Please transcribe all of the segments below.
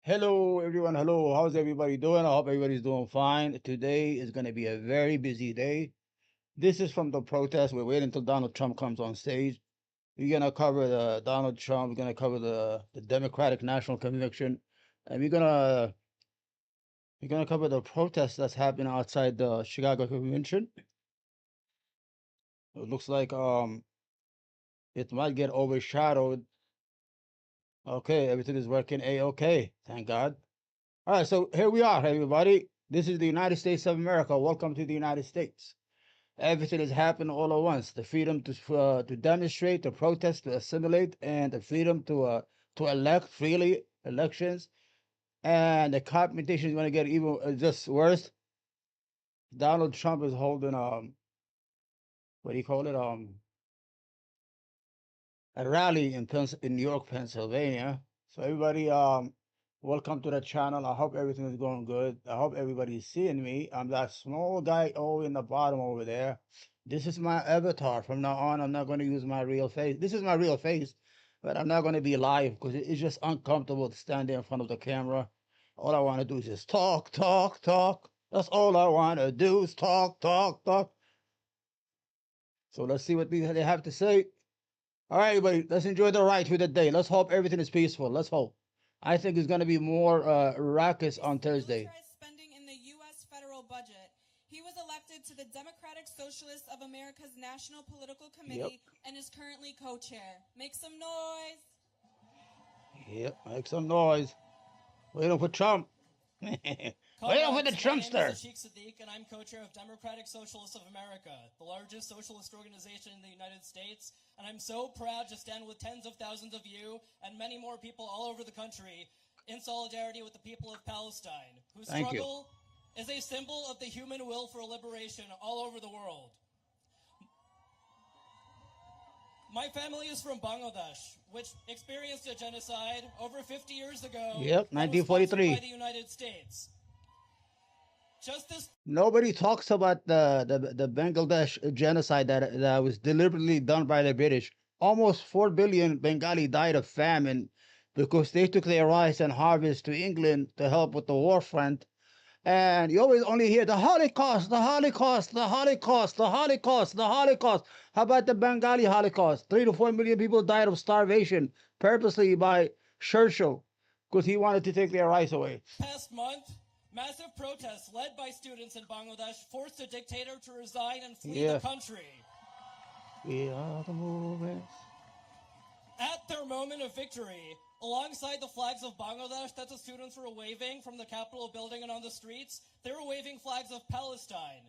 Hello, everyone. Hello. How's everybody doing? I hope everybody's doing fine. Today is going to be a very busy day. This is from the protest. We're waiting until Donald Trump comes on stage. We're going to cover the Donald Trump. We're going to cover the Democratic National Convention. And we're gonna cover the protest that's happening outside the Chicago Convention. It looks like it might get overshadowed. Okay, everything is working A-okay. Thank God. All right, so here we are, everybody. This is the United States of America. Welcome to the United States. Everything is happening all at once. The freedom to demonstrate, to protest, to assimilate, and the freedom to elect freely elections. And the competition is going to get even just worse. Donald Trump is holding what do you call it a rally in New York, Pennsylvania. So everybody welcome to the channel. I hope everything is going good. I hope everybody's seeing me. I'm that small guy over in the bottom over there. This is my avatar. From now on, I'm not going to use my real face. This is my real face, but I'm not going to be live because it's just uncomfortable to stand there in front of the camera. All I want to do is just talk, talk, talk. That's all I want to do is talk, talk, talk. So let's see what they have to say. All right, everybody, let's enjoy the ride through the day. Let's hope everything is peaceful. Let's hope. I think it's going to be more ruckus on Thursday. Militarized spending in the U.S. federal budget. He was elected to the Democratic Socialists of America's National Political Committee and is currently co-chair. Make some noise. Yep, make some noise. Waiting for Trump. Waiting for the Trumpster. My name is Ashik Sadiq, and I'm co-chair of Democratic Socialists of America, the largest socialist organization in the United States. And I'm so proud to stand with tens of thousands of you and many more people all over the country in solidarity with the people of Palestine, whose struggle is a symbol of the human will for liberation all over the world. My family is from Bangladesh, which experienced a genocide over 50 years ago. Yep, 1943. By the United States. Nobody talks about the Bangladesh genocide that was deliberately done by the British. Almost 4 billion Bengali died of famine because they took their rice and harvest to England to help with the war front. And you always only hear the Holocaust, the Holocaust, the Holocaust, the Holocaust, the Holocaust. How about the Bengali Holocaust? 3 to 4 million people died of starvation purposely by Churchill because he wanted to take their rice away. Past month, massive protests led by students in Bangladesh forced a dictator to resign and flee the country. We are the movement. At their moment of victory, alongside the flags of Bangladesh that the students were waving from the Capitol building and on the streets, they were waving flags of Palestine.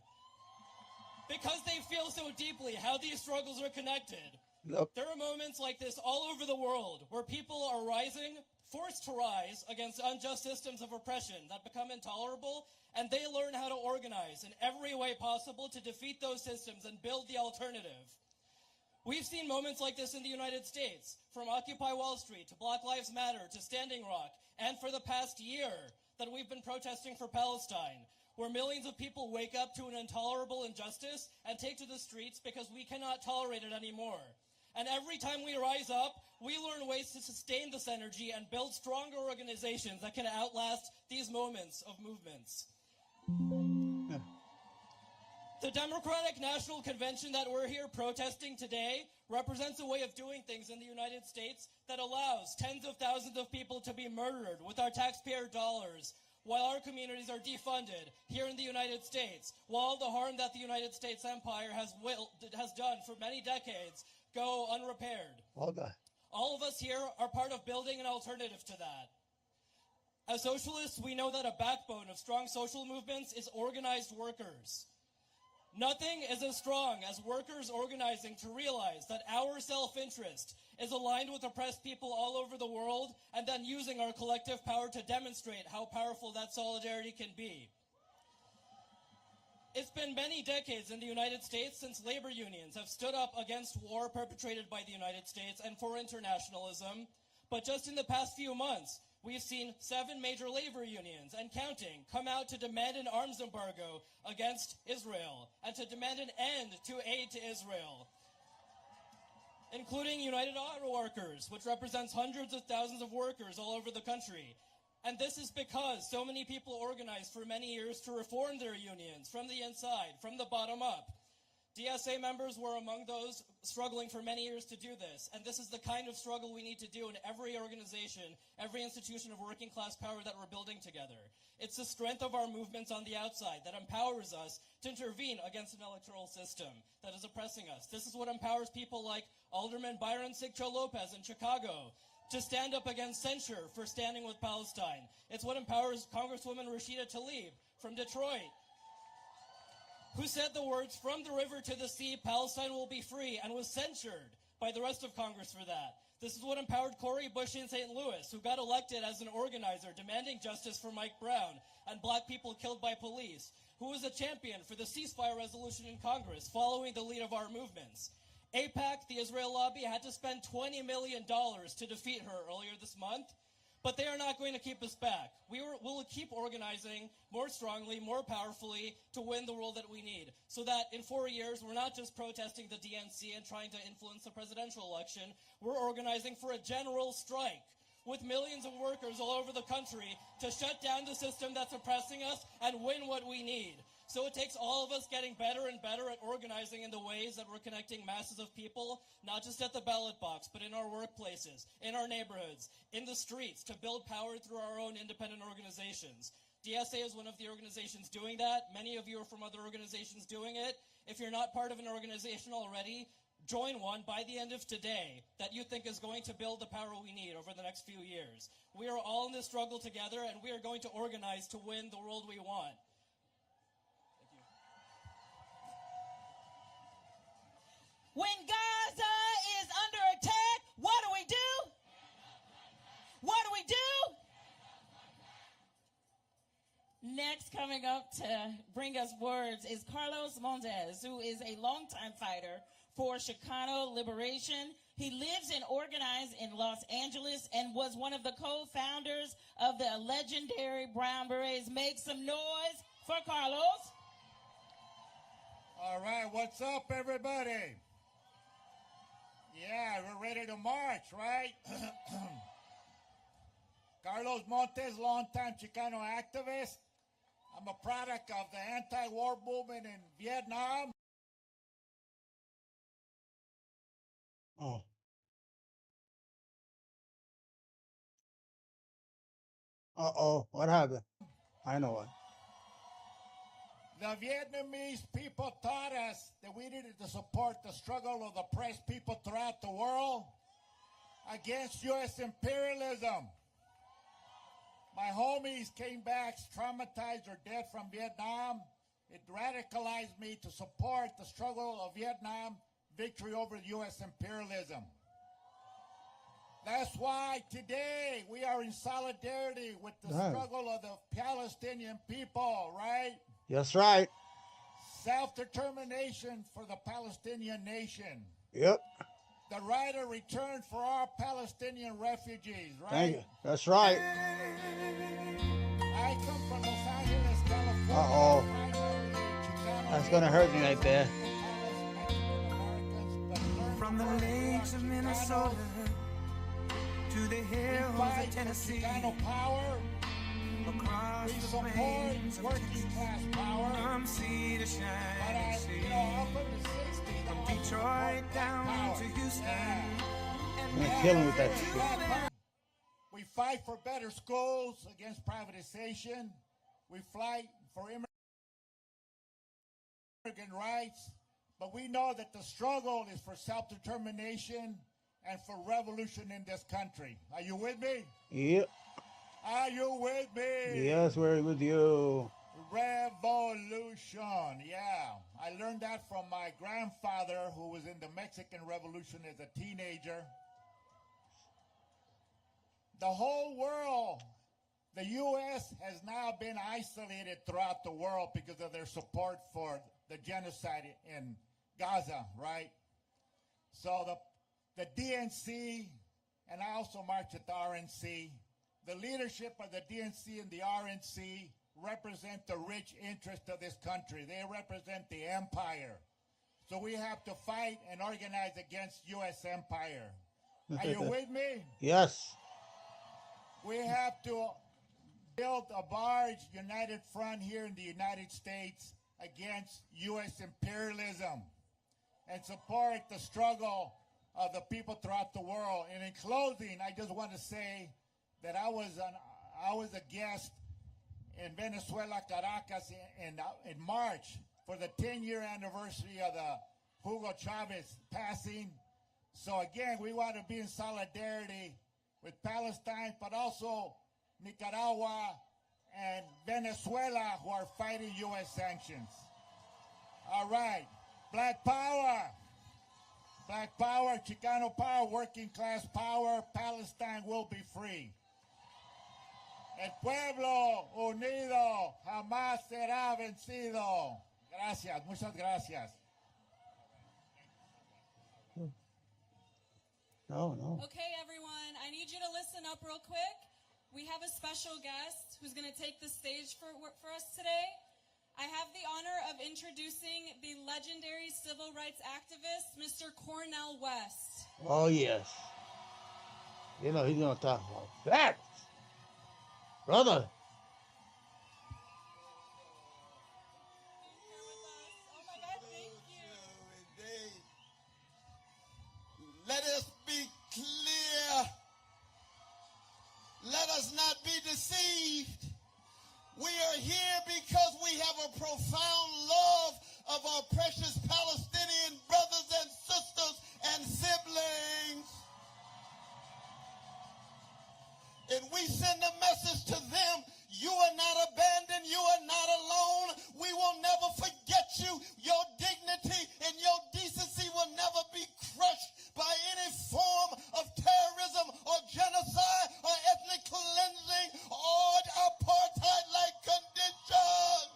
Because they feel so deeply how these struggles are connected. There are moments like this all over the world where people are rising, forced to rise against unjust systems of oppression that become intolerable, and they learn how to organize in every way possible to defeat those systems and build the alternative. We've seen moments like this in the United States, from Occupy Wall Street to Black Lives Matter to Standing Rock, and for the past year that we've been protesting for Palestine, where millions of people wake up to an intolerable injustice and take to the streets because we cannot tolerate it anymore. And every time we rise up, we learn ways to sustain this energy and build stronger organizations that can outlast these moments of movements. The Democratic National Convention that we're here protesting today represents a way of doing things in the United States that allows tens of thousands of people to be murdered with our taxpayer dollars while our communities are defunded here in the United States, while the harm that the United States empire has done for many decades go unrepaired. All of us here are part of building an alternative to that. As socialists, we know that a backbone of strong social movements is organized workers. Nothing is as strong as workers organizing to realize that our self-interest is aligned with oppressed people all over the world, and then using our collective power to demonstrate how powerful that solidarity can be. It's been many decades in the United States since labor unions have stood up against war perpetrated by the United States and for internationalism, but just in the past few months, we've seen 7 major labor unions and counting come out to demand an arms embargo against Israel and to demand an end to aid to Israel, including United Auto Workers, which represents hundreds of thousands of workers all over the country, And this is because so many people organized for many years to reform their unions from the inside, from the bottom up. DSA members were among those struggling for many years to do this, and this is the kind of struggle we need to do in every organization, every institution of working class power that we're building together. It's the strength of our movements on the outside that empowers us to intervene against an electoral system that is oppressing us. This is what empowers people like Alderman Byron Sigcho Lopez in Chicago to stand up against censure for standing with Palestine. It's what empowers Congresswoman Rashida Tlaib from Detroit, who said the words, "From the river to the sea, Palestine will be free," and was censured by the rest of Congress for that. This is what empowered Cori Bush in St. Louis, who got elected as an organizer demanding justice for Mike Brown and black people killed by police, who was a champion for the ceasefire resolution in Congress following the lead of our movements. AIPAC, the Israel lobby, had to spend $20 million to defeat her earlier this month. But they are not going to keep us back. We'll keep organizing more strongly, more powerfully to win the world that we need. So that in 4 years, we're not just protesting the DNC and trying to influence the presidential election. We're organizing for a general strike with millions of workers all over the country to shut down the system that's oppressing us and win what we need. So it takes all of us getting better and better at organizing in the ways that we're connecting masses of people, not just at the ballot box, but in our workplaces, in our neighborhoods, in the streets, to build power through our own independent organizations. DSA is one of the organizations doing that. Many of you are from other organizations doing it. If you're not part of an organization already, join one by the end of today that you think is going to build the power we need over the next few years. We are all in this struggle together, and we are going to organize to win the world we want. When Gaza is under attack, what do we do? What do we do? Next, coming up to bring us words is Carlos Montes, who is a longtime fighter for Chicano liberation. He lives and organized in Los Angeles and was one of the co-founders of the legendary Brown Berets. Make some noise for Carlos. All right, what's up, everybody? Yeah, we're ready to march, right? Carlos Montes, longtime Chicano activist. I'm a product of the anti-war movement in Vietnam. Oh. Uh-oh, what happened? I know what. The Vietnamese people taught us that we needed to support the struggle of the oppressed people throughout the world against U.S. imperialism. My homies came back traumatized or dead from Vietnam. It radicalized me to support the struggle of Vietnam victory over U.S. imperialism. That's why today we are in solidarity with the struggle of the Palestinian people, right? That's right. Self-determination for the Palestinian nation. Yep. The right of return for our Palestinian refugees, right? Thank you. That's right. I come from Los Angeles, California. Uh-oh. That's going to hurt me right there. From the lakes of Minnesota to the hills of Tennessee, Power. across We the support plains of working class power. from sea to But shining sea, up in the 60s, from Detroit down to Houston. I'm going to kill him with that shit. We fight for better schools against privatization. We fight for immigrant rights. But we know that the struggle is for self-determination and for revolution in this country. Are you with me? Yep. Are you with me? Yes, we're with you. Revolution, yeah. I learned that from my grandfather who was in the Mexican Revolution as a teenager. The whole world, the U.S. has now been isolated throughout the world because of their support for the genocide in Gaza, right? So the DNC, and I also march at the RNC, the leadership of the DNC and the RNC represent the rich interest of this country. They represent the empire. So we have to fight and organize against U.S. empire. Are you with me? Yes. We have to built a large united front here in the United States against U.S. imperialism and support the struggle of the people throughout the world. And in closing, I just want to say that I was a guest in Venezuela, Caracas, in March for the 10-year anniversary of the Hugo Chavez passing. So again, we want to be in solidarity with Palestine, but also Nicaragua and Venezuela, who are fighting U.S. sanctions. All right, Black Power, Chicano power, working class power, Palestine will be free. El pueblo unido jamás será vencido. Gracias, muchas gracias. No. Okay, everyone, I need you to listen up real quick. We have a special guest who's going to take the stage for us today. I have the honor of introducing the legendary civil rights activist, Mr. Cornel West. Oh, yes. You know, he's going to talk about that. Brother. Oh my God, thank you. Let us be clear. Let us not be deceived. We are here because we have a profound love of our precious Palestinian brothers and sisters and siblings. And we send a message to them: you are not abandoned, you are not alone. We will never forget you. Your dignity and your decency will never be crushed by any form of terrorism or genocide or ethnic cleansing or apartheid-like conditions.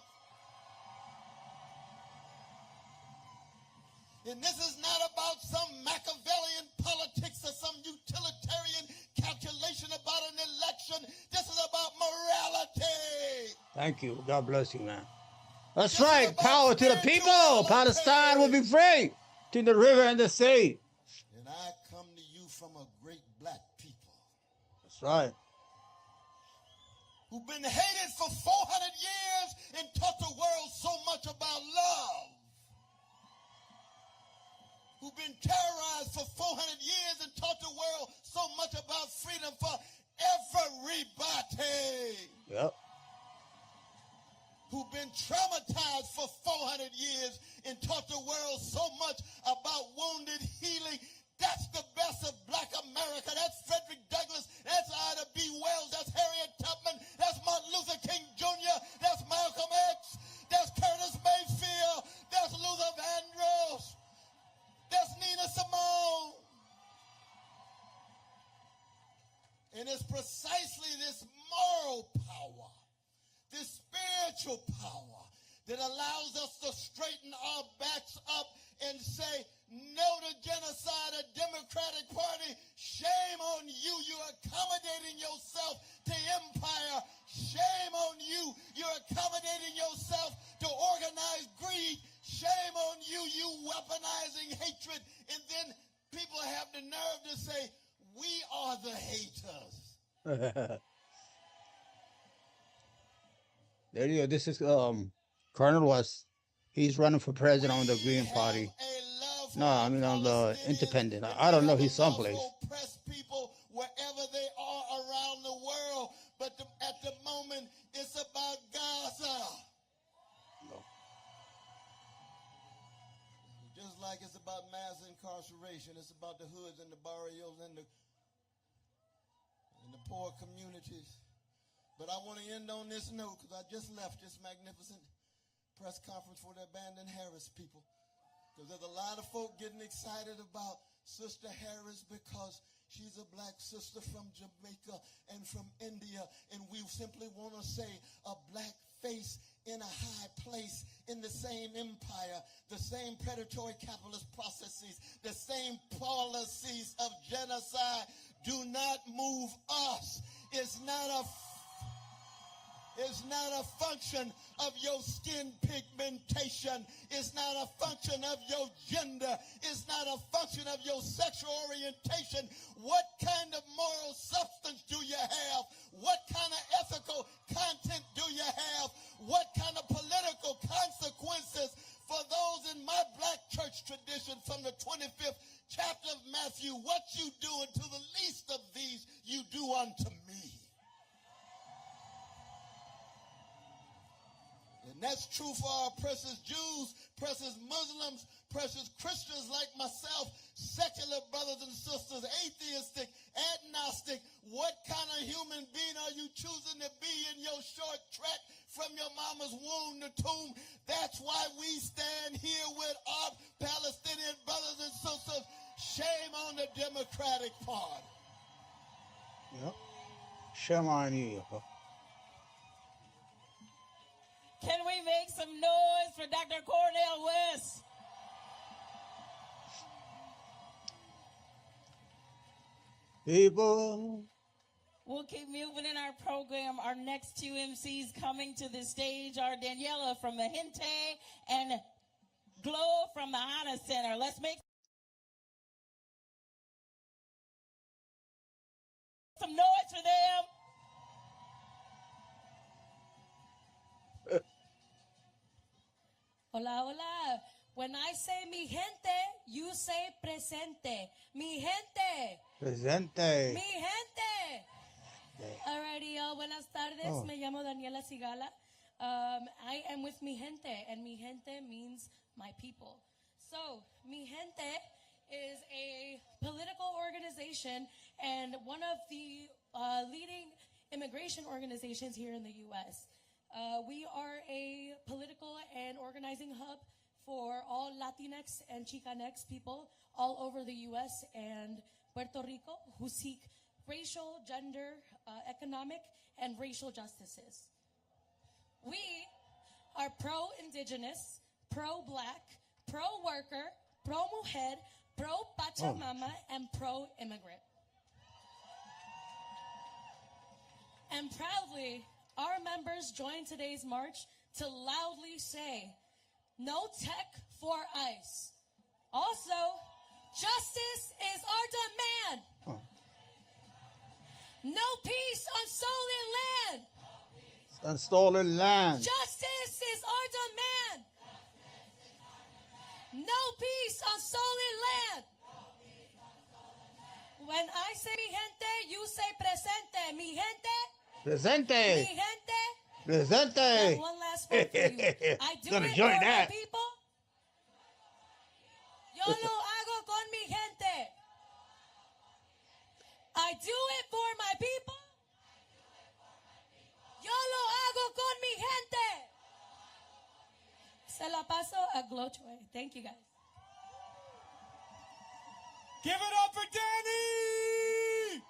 And this is not about some Machiavellian politics or some utilitarian calculation about an election. This is about morality. Thank you. God bless you, man. That's right. Power to the people. Palestine will be free to the river and the sea. And I come to you from a great black people. That's right. Who've been hated for 400 years and taught the world so much about love. Who've been terrorized for 400 years and taught the world so much about freedom for everybody. Yep. Who've been traumatized for 400 years and taught the world so much about wounded healing. That's the best of black America. That's Frederick Douglass. That's Ida B. Wells. That's Harriet Tubman. That's Martin Luther King Jr. That's Malcolm X. That's Curtis Mayfield. That's Luther Vandross. That's Nina Simone. And it's precisely this moral power, this spiritual power, that allows us to straighten our backs up and say, no to genocide, a Democratic Party. Shame on you. You're accommodating yourself to empire. Shame on you. You're accommodating yourself to organized greed. Shame on you. You weaponizing hatred. And then people have the nerve to say, we are the haters. There you go. This is Colonel West. He's running for president on the Green Party. No, I mean on the Independent. I don't know. He's someplace. Oppress people wherever they are around the world, but at the moment it's about Gaza. No. Just like it's about mass incarceration, it's about the hoods and the barrios and the poor communities. But I want to end on this note because I just left this magnificent press conference for the abandoned Harris people. Because there's a lot of folk getting excited about Sister Harris because she's a black sister from Jamaica and from India. And we simply want to say a black face in a high place in the same empire, the same predatory capitalist processes, the same policies of genocide do not move us. It's not a It's not a function of your skin pigmentation. It's not a function of your gender. It's not a function of your sexual orientation. What kind of moral substance do you have? What kind of ethical content do you have? What kind of political consequences for those in my black church tradition from the 25th chapter of Matthew? What you do unto the least of these, you do unto me. And that's true for our precious Jews, precious Muslims, precious Christians like myself, secular brothers and sisters, atheistic, agnostic. What kind of human being are you choosing to be in your short trek from your mama's womb to tomb? That's why we stand here with our Palestinian brothers and sisters. Shame on the Democratic Party. Yep. Shame on you. Can we make some noise for Dr. Cornel West? People. We'll keep moving in our program. Our next two MCs coming to the stage are Daniela from the Gente and Glow from the Hana Center. Let's make some noise for them. Hola, hola. When I say mi gente, you say presente. Mi gente. Presente. Mi gente. Alrighty, y'all. Buenas tardes. Me llamo Daniela Sigala. I am with mi gente, and mi gente means my people. So, mi gente is a political organization and one of the leading immigration organizations here in the U.S. We are a political and organizing hub for all Latinx and Chicanx people all over the U.S. and Puerto Rico who seek racial, gender, economic, and racial justices. We are pro-indigenous, pro-black, pro-worker, pro-mujer, pro-Pachamama, and pro-immigrant. And proudly, our members join today's march to loudly say, no tech for ICE. Also, justice is our demand. No peace on stolen land. On stolen land. Justice is our demand. No peace on stolen land. When I say mi gente, you say presente. Mi gente. Presente. Mi gente. Presente. And one last one for you. I do Gonna it join for that. my people. Yo lo hago con mi gente. I do it for my people. Yo lo hago con mi gente. Se la paso a Glow Choi. Thank you, guys. Give it up for Danny!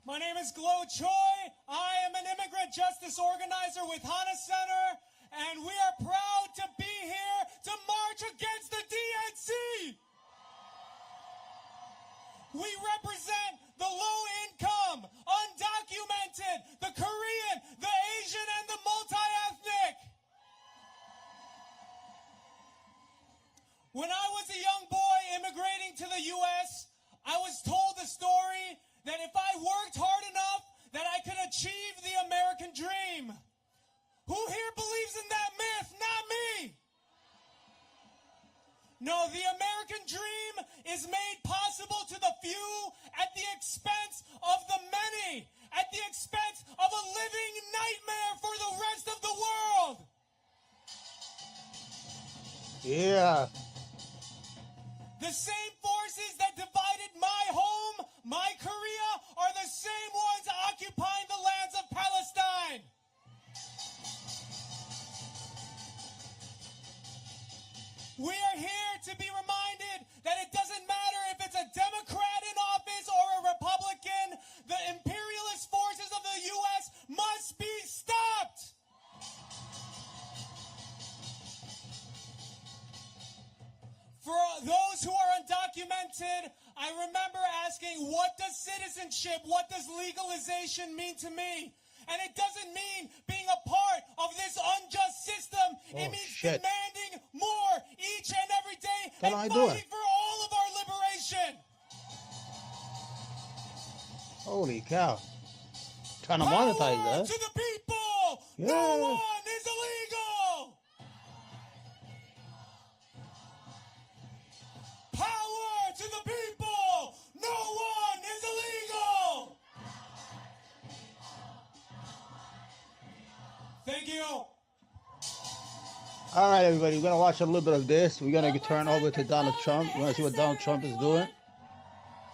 My name is Glow Choi. I am an immigrant justice organizer with Hana Center, and we are proud to be here to march against the DNC. We represent the low-income, undocumented, the Korean, the Asian, and the multi-ethnic. When I was a young boy immigrating to the U.S., I was told the story that if I worked hard enough, that I could achieve the American dream. Who here believes in that myth? Not me. No, the American dream is made possible to the few at the expense of the many, at the expense of a living nightmare for the rest of the world. Yeah. The same forces that divided my home, my Korea, are the same ones occupying the lands of Palestine. We are here to be reminded that it doesn't matter if it's a Democrat in office or a Republican, the imperialist forces of the U.S. must be stopped. For those who are undocumented, I remember asking, what does citizenship, what does legalization mean to me? And it doesn't mean being a part of this unjust system. It Oh, means shit. demanding more each and every day What and am I fighting doing? for all of our liberation. Holy cow. Trying to Power monetize that. to the people. Yeah. No one is illegal. Power to the people. No one is illegal. Thank you. All right, everybody. We're going to watch a little bit of this. We're going One to more turn time over to for Donald Donald Trump. You want to see what Donald Trump, Trump is doing?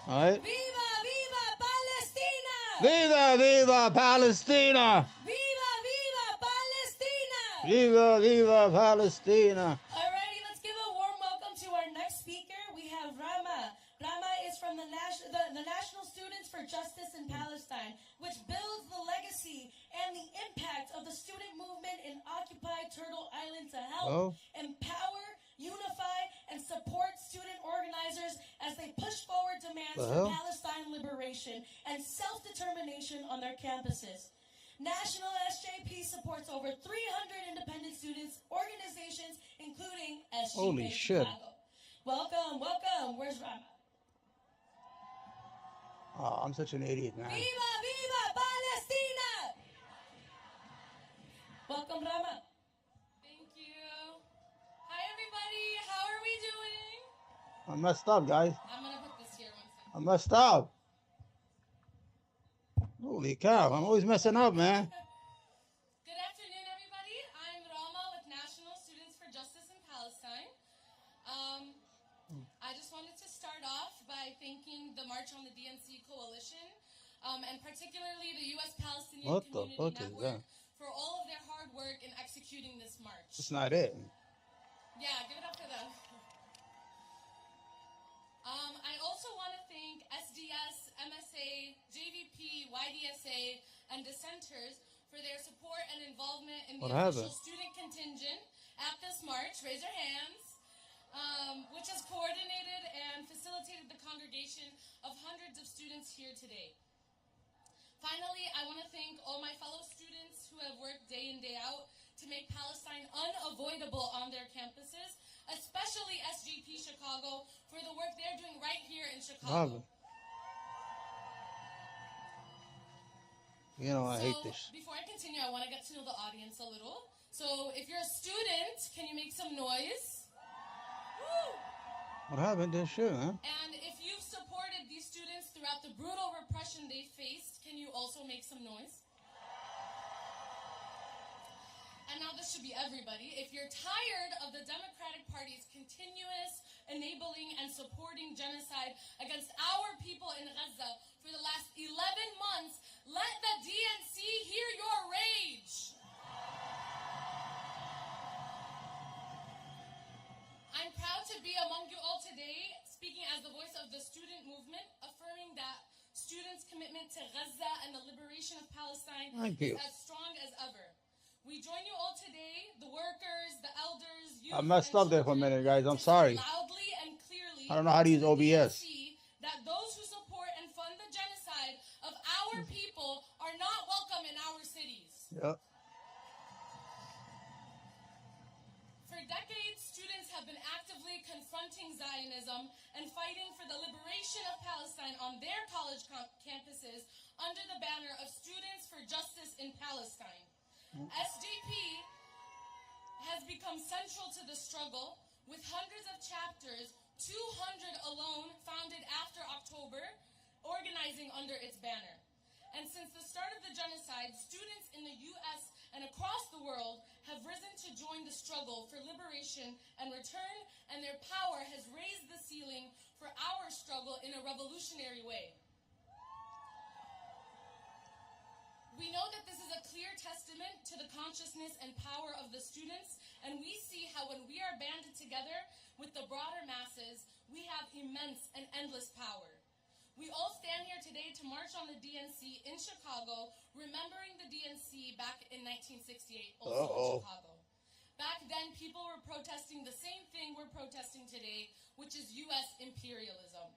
All right. Viva, viva Palestina! Viva, viva Palestina! Viva, viva Palestina! Viva, viva Palestina! Alrighty, let's give a warm welcome to our next speaker. We have Rama. Rama is from the National Students for Justice in Palestine, which builds the legacy and the impact of the student movement in occupied Turtle Island to help empower, unify, and support student organizers as they push forward demands for Palestine liberation and self-determination on their campuses. National SJP supports over 300 independent students organizations, including SJP Holy shit. Chicago. Welcome, welcome. Where's Rama? Oh, I'm such an idiot, man. Viva, viva Palestina! Welcome, Rama. Thank you. Hi, everybody. How are we doing? I'm messed up, guys. I'm going to put this here 1 second. I'm messed up. Holy cow. I'm always messing up, man. Good afternoon, everybody. I'm Rama with National Students for Justice in Palestine. I just wanted to start off by thanking the March on the DNC Coalition, and particularly the U.S. Palestinian What the Community fuck is Network that? for all of their hard work in executing this march. It's not it. Yeah, give it up for them. I also want to thank SDS, MSA, JVP, YDSA, and dissenters for their support and involvement in the What official happened? student contingent at this march. Raise your hands. Which has coordinated and facilitated the congregation of hundreds of students here today. Finally, I want to thank all my fellow students who have worked day in, day out to make Palestine unavoidable on their campuses, especially SJP Chicago, for the work they're doing right here in Chicago. You know, I hate So, this. before I continue, I want to get to know the audience a little. So, if you're a student, can you make some noise? Woo! What happened to this shit, man? And if you've supported these students throughout the brutal repression they faced, can you also make some noise? And now this should be everybody. If you're tired of the Democratic Party's continuous enabling and supporting genocide against our people in Gaza for the last 11 months, let the DNC hear your rage. I'm proud to be among you all today, speaking as the voice of the student movement, affirming that students' commitment to Gaza and the liberation of Palestine is as strong as ever. We join you all today, the workers, the elders, youth, I messed up there for a minute, guys. I'm sorry. Loudly and clearly, I don't know how to use the OBS. DNC that those who support and fund the genocide of our people are not welcome in our cities. Yep. For decades, students have been actively confronting Zionism and fighting for the liberation of Palestine on their college campuses under the banner of Students for Justice in Palestine. SJP has become central to the struggle, with hundreds of chapters, 200 alone founded after October, organizing under its banner. And since the start of the genocide, students in the U.S. and across the world have risen to join the struggle for liberation and return, and their power has raised the ceiling for our struggle in a revolutionary way. We know that this is a clear testament to the consciousness and power of the students, and we see how when we are banded together with the broader masses, we have immense and endless power. We all stand here today to march on the DNC in Chicago, remembering the DNC back in 1968, also in Chicago. Back then, people were protesting the same thing we're protesting today, which is U.S. imperialism.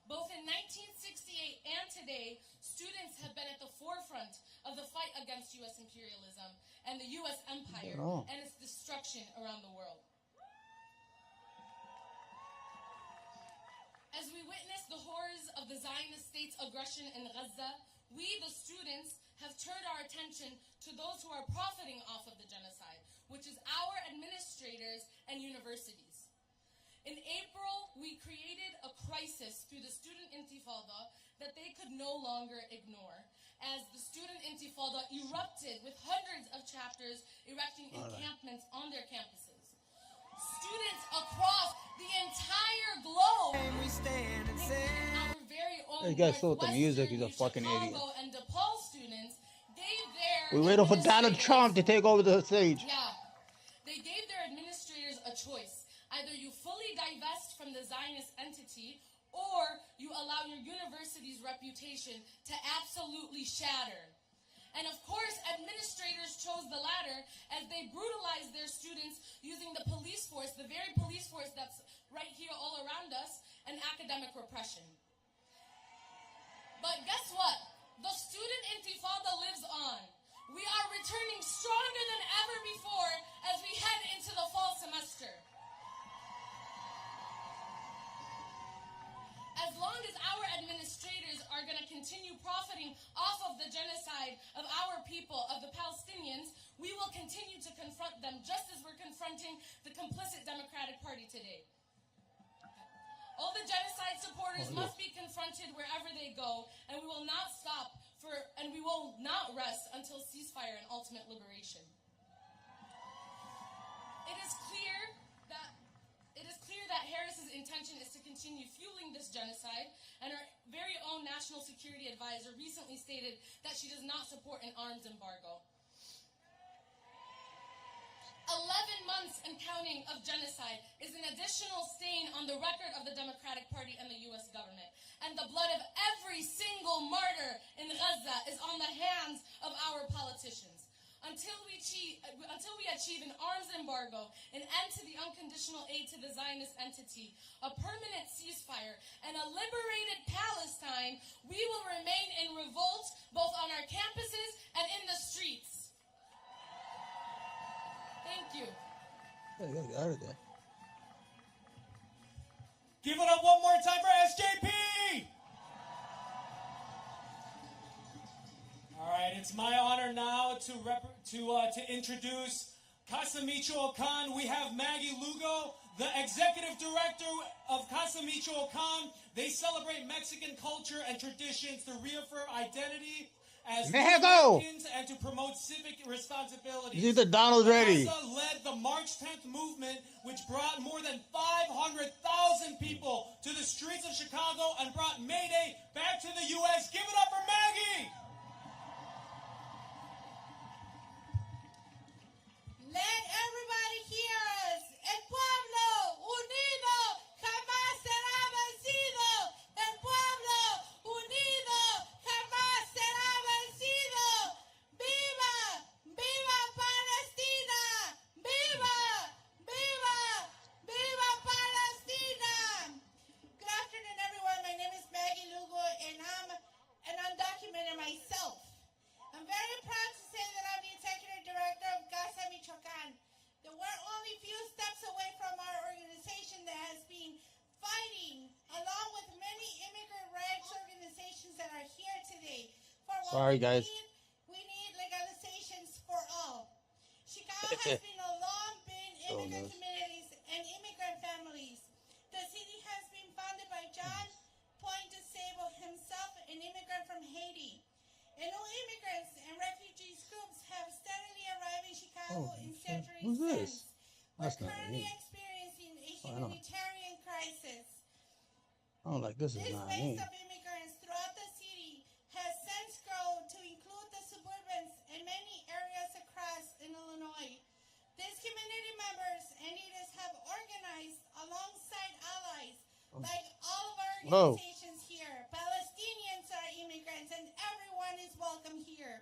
Both in 1968 and today, students have been at the forefront of the fight against U.S. imperialism and the U.S. empire and its destruction around the world. As we witness the horrors of the Zionist state's aggression in Gaza, we, the students, have turned our attention to those who are profiting off of the genocide, which is our administrators and universities. In April, we created a crisis through the student intifada that they could no longer ignore, as the student intifada erupted with hundreds of chapters erecting encampments on their campuses. Students across the entire globe, We stand and say, our very own Hey, guys, so with the music, he's a Northwestern, fucking idiot. Chicago, and DePaul students gave their We're waiting for Donald administrators- Trump to take over the stage. Yeah. They gave their administrators a choice. Either you fully divest from the Zionist entity, or you allow your university's reputation to absolutely shatter. And of course, administrators chose the latter as they brutalized their students using the police force, the very police force that's right here all around us, and academic repression. But guess what? The student intifada lives on. We are returning stronger than ever before as we head into the fall semester. As long as our administrators are going to continue profiting off of the genocide of our people, of the Palestinians, we will continue to confront them just as we're confronting the complicit Democratic Party today. All the genocide supporters must be confronted wherever they go, and we will not stop and we will not rest until ceasefire and ultimate liberation. It is clear that Harris's intention is to continue fueling this genocide, and her very own national security advisor recently stated that she does not support an arms embargo. 11 months and counting of genocide is an additional stain on the record of the Democratic Party and the U.S. government. And the blood of every single martyr in Gaza is on the hands of our politicians. Until we achieve an arms embargo, an end to the unconditional aid to the Zionist entity, a permanent ceasefire, and a liberated Palestine, we will remain in revolt both on our campuses and in the streets. Thank you. Hey, get out of there. Give it up one more time for SJP! All right, it's my honor now to introduce Casamicho Ocan. We have Maggie Lugo, the executive director of Casamicho Ocan. They celebrate Mexican culture and traditions to reaffirm identity as Mexico! Mexicans and to promote civic responsibilities. You see the Donald's ready. Casa led the March 10th movement, which brought more than 500,000 people to the streets of Chicago and brought May Day back to the U.S. Give it up for Maggie! Let everybody hear us. El pueblo unido jamás será vencido. El pueblo unido jamás será vencido. ¡Viva! ¡Viva Palestina! ¡Viva! ¡Viva! ¡Viva Palestina! Good afternoon, everyone. My name is Maggie Lugo, and I'm an undocumented myself. I'm very proud to say that I'm the executive director of Casa Michoacan. That we're only few steps away from our organization that has been fighting along with many immigrant rights organizations that are here today. For what Sorry, we guys. we need legalizations for all. Chicago has long been immigrant communities and immigrant families. The city has been founded by John Pointe-Sable himself, an immigrant from Haiti. And new immigrants and refugees groups have steadily arrived in Chicago in centuries Who's this? since. That's We're not currently me. experiencing a I know. humanitarian crisis. I don't like this is This not base me. of immigrants throughout the city has since grown to include the suburbans and many areas across in Illinois. These community members and leaders have organized alongside allies like all of our Whoa. organizations here. Palestinians are immigrants and everyone is welcome here.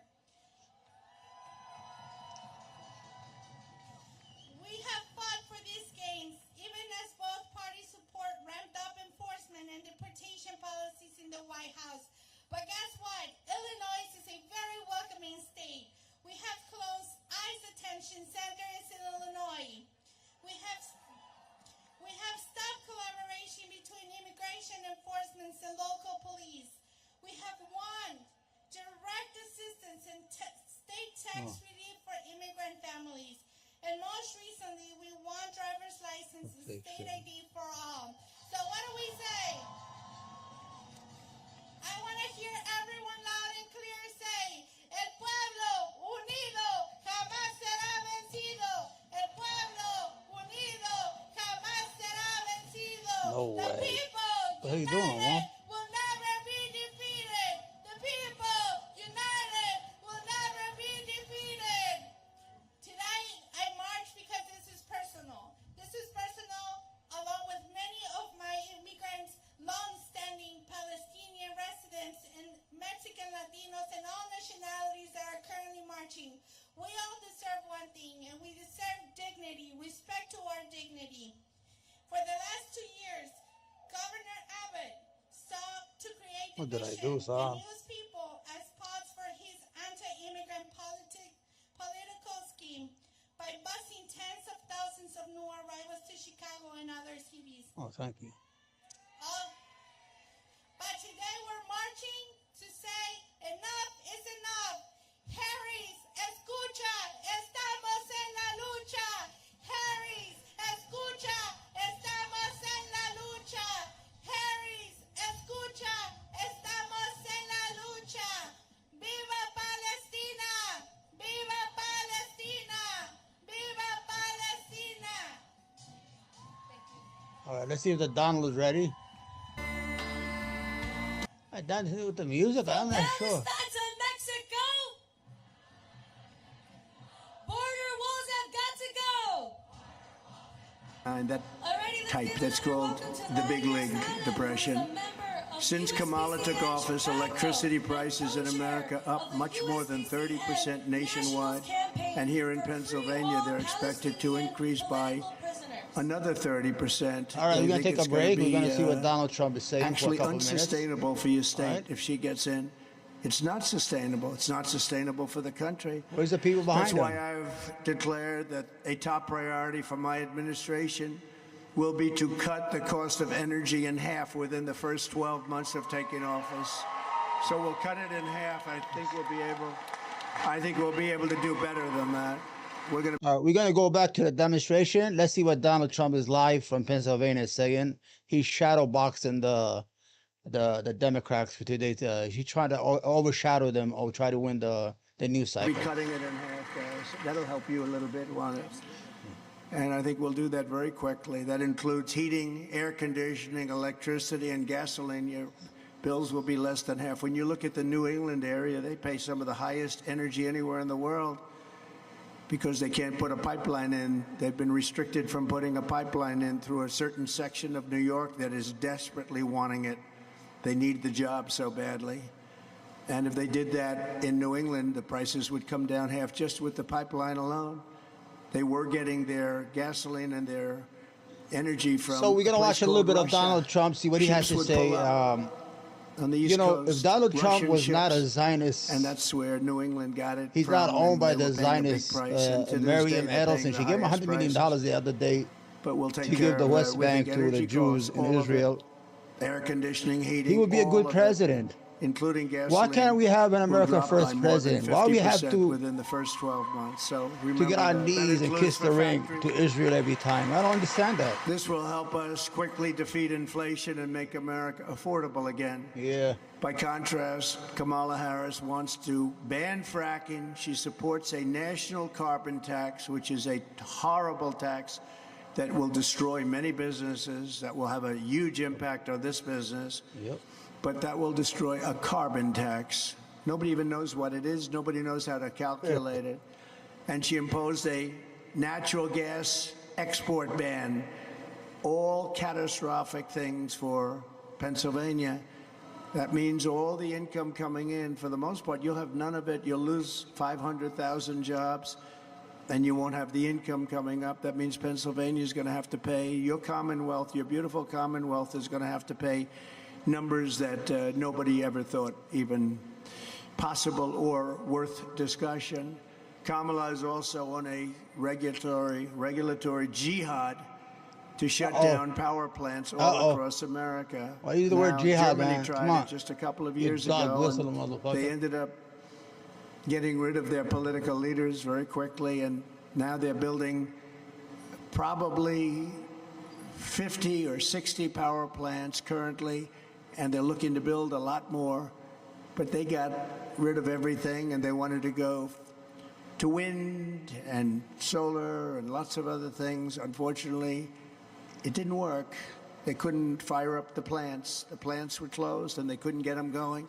We have fought for these gains, even as both parties support ramped up enforcement and deportation policies in the White House. But guess what? Illinois is a very welcoming State state Fair. ID for all. So what do we say? I want to hear everyone loud and clear say, El pueblo unido jamás será vencido. El pueblo unido jamás será vencido. No The way. people What are you doing, united Mom? will never be defeated. The people united will never be defeated. Tonight, I march because this is personal. This is personal along with many of my immigrants, long-standing Palestinian residents, and Mexican Latinos, and all nationalities that are currently marching. We all deserve one thing, and we deserve dignity, respect to our dignity. For the last 2 years, Governor Abbott sought to create What did I division do, Sam? and use people as pots for his anti-immigrant political scheme by busing tens of thousands of new arrivals to Chicago and other cities. Oh, thank you. But today we're marching to say enough is enough. Harris, escucha, estamos en la lucha. Harris, escucha, estamos en la lucha. Harris, escucha, estamos en la lucha. ¡Viva Palestina! ¡Viva Palestina! ¡Viva Palestina! All right, let's see if the Donald is ready. I danced with the music. I'm not sure. Palestine to Mexico. Border walls have got to go. And that Alrighty, let's type give that's another called welcome to the Big Lydia League Sana, who is Depression. a member of Since Kamala took USPCA office, Chicago, electricity prices in co-chair America up of the much more than USPCA 30% nationwide. National Campaign And here in for Free Pennsylvania, All they're expected to Palestinian increase by political prisoners. another 30%. All right, They we're going to think take a it's gonna break. We're be, going to see what Donald Trump is saying for a actually couple minutes. unsustainable for your state Right. if she gets in. It's not sustainable. It's not sustainable for the country. Where's the people behind That's him? why I've declared that a top priority for my administration will be to cut the cost of energy in half within the first 12 months of taking office. So we'll cut it in half. I think we'll be able to do better than that. We're going to All right, we're going to go back to the demonstration. Let's see what Donald Trump is live from Pennsylvania saying. He's shadowboxing the Democrats for today. He's trying to overshadow them or try to win the news be cycle. cutting it in half, guys. That'll help you a little bit, won't it? And I think we'll do that very quickly. That includes heating, air conditioning, electricity, and gasoline. Your bills will be less than half. When you look at the New England area, they pay some of the highest energy anywhere in the world because they can't put a pipeline in. They've been restricted from putting a pipeline in through a certain section of New York that is desperately wanting it. They need the job so badly. And if they did that in New England, the prices would come down half just with the pipeline alone. They were getting their gasoline and their energy from. So we're going to watch a little bit of Russia. Donald Trump, see what he has Ships to would say. pull out on the East You know, Coast, if Donald Trump Russian was not a ships, Zionist, and that's where New England got it. he's from, not owned and by they the were paying a big Zionist price, and to this day, Miriam they're Edelson. paying She the gave him highest $100 million prices. the other day But we'll take to care give the of, West we think Bank to the energy Jews costs, in all of it. Israel. Air conditioning, heating. He would be a all good of it, president. including gasoline. Why can't we have an will America drop first by more than president? Why we have 50% to within the first 12 months? So to remember get our that. That knees and includes kiss the ring factories. to Israel every time? I don't understand that. This will help us quickly defeat inflation and make America affordable again. Yeah. By contrast, Kamala Harris wants to ban fracking. She supports a national carbon tax, which is a horrible tax that will destroy many businesses, that will have a huge impact on this business. Yep. But that will destroy a carbon tax. Nobody even knows what it is. Nobody knows how to calculate it. And she imposed a natural gas export ban. All catastrophic things for Pennsylvania. That means all the income coming in, for the most part, you'll have none of it. You'll lose 500,000 jobs, and you won't have the income coming up. That means Pennsylvania is going to have to pay. Your Commonwealth, your beautiful Commonwealth, is going to have to pay numbers that nobody ever thought even possible or worth discussion. Kamala is also on a regulatory jihad to shut down power plants all across America. Why use the word jihad, Germany man? tried Come on. it just a couple of You years dog ago. whistle, and motherfucker. they ended up getting rid of their political leaders very quickly, and now they're building probably 50 or 60 power plants currently, and they're looking to build a lot more. But they got rid of everything, and they wanted to go to wind and solar and lots of other things. Unfortunately, it didn't work. They couldn't fire up the plants. The plants were closed, and they couldn't get them going.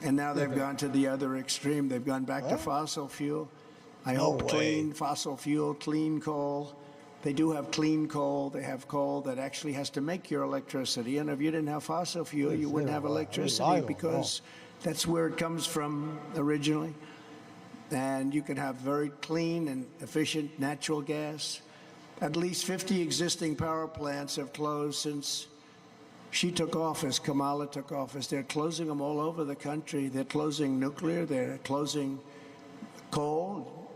And now they've gone to the other extreme. They've gone back to fossil fuel. I hope clean fossil fuel, clean coal. They do have clean coal. They have coal that actually has to make your electricity. And if you didn't have fossil fuel, you wouldn't have electricity because that's where it comes from originally. And you can have very clean and efficient natural gas. At least 50 existing power plants have closed since she took office, Kamala took office. They're closing them all over the country. They're closing nuclear. They're closing coal.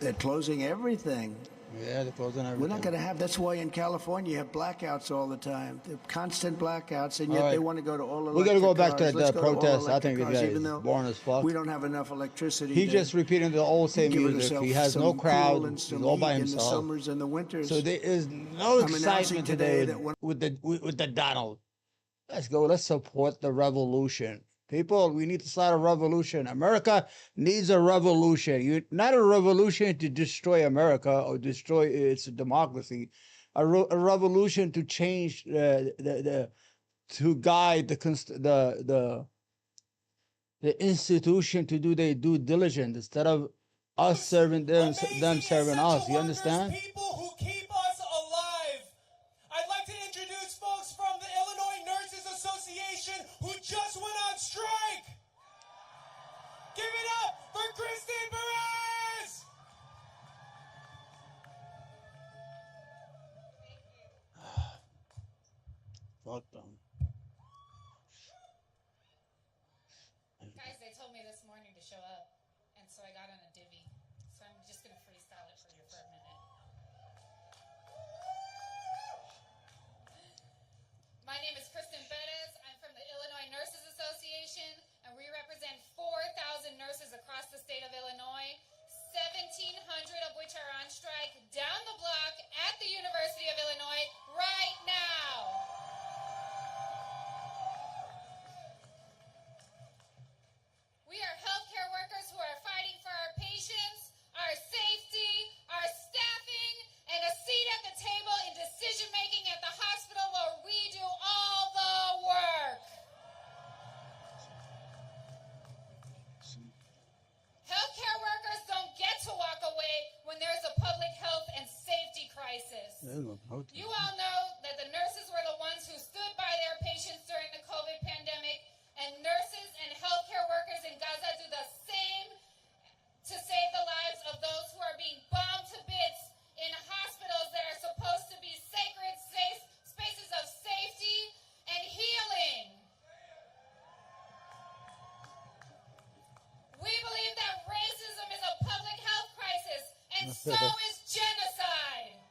They're closing everything. Yeah, they're closing everything. We're not going to have, that's why in California you have blackouts all the time. They're constant blackouts, and yet they want to go to all electric We're going to go back to cars. the protest. I think the guy is boring as fuck. We don't have enough electricity. He's just repeating the old same music. He has no crowd. He's all by himself. In the summers and the winters. So there is no excitement today with the Donald. Let's go. Let's support the revolution. People, we need to start a revolution. America needs a revolution. Not a revolution to destroy America or destroy its democracy. A revolution to change to guide the institution to do their due diligence instead of us serving them serving us. You understand? People who keep us alive. I'd like to introduce folks from the Illinois Nurses Association who just went on strike. Give it up for Christine Perez! Fuck them. Guys, they told me this morning to show up, and so I got on a divvy. So I'm just going to freestyle it for you for a minute. My name is Kristen Perez. I'm from the Illinois Nurses Association, and we represent 4,000 nurses across the state of Illinois, 1,700 of which are on strike down the block at the University of Illinois right now. We are healthcare workers who are fighting for our patients, our safety, our staffing, and a seat at the table in decision-making at the hospital where we do all the work. Healthcare workers don't get to walk away when there's a public health and safety crisis. You all know that the nurses were the ones who stood by their patients during the COVID pandemic, and nurses and healthcare workers in Gaza do the same to save the lives of those who are being bombed to bits in hospitals that are supposed to be sacred spaces of safety and healing. We believe that racism is a public health crisis, and so is genocide.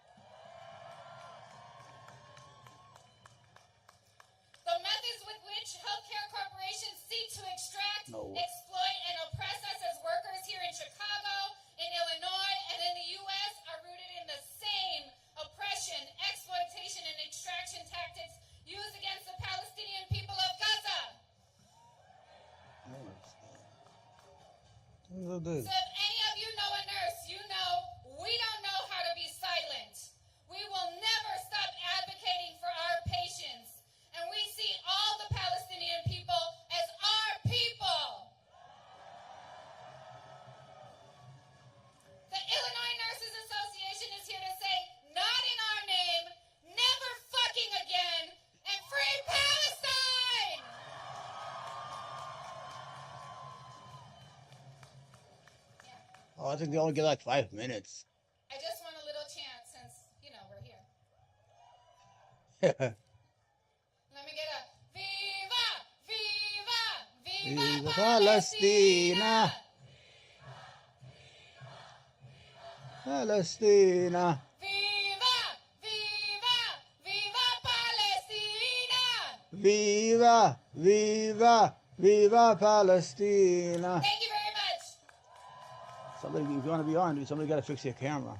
The methods with which healthcare corporations seek to extract, exploit, and oppress us as workers here in Chicago, in Illinois, and in the U.S. are rooted in the same oppression, exploitation, and extraction tactics used against the Palestinian people of Gaza. So if any of you know a nurse, you know we don't know how to be silent. We will never stop advocating for our patients. And we see all the Palestinian people as our people. The Illinois Nurses Association is here to say, not in our name, never fucking again, and free Palestine! Oh, I think they only get like 5 minutes. I just want a little chance since, we're here. Let me get a Viva, Viva, Viva, Viva Palestina! Palestina. Viva, Viva, Viva Palestina! Viva, viva, viva Palestina. Thank you very much. Somebody, if you want to be on, somebody got to fix your camera.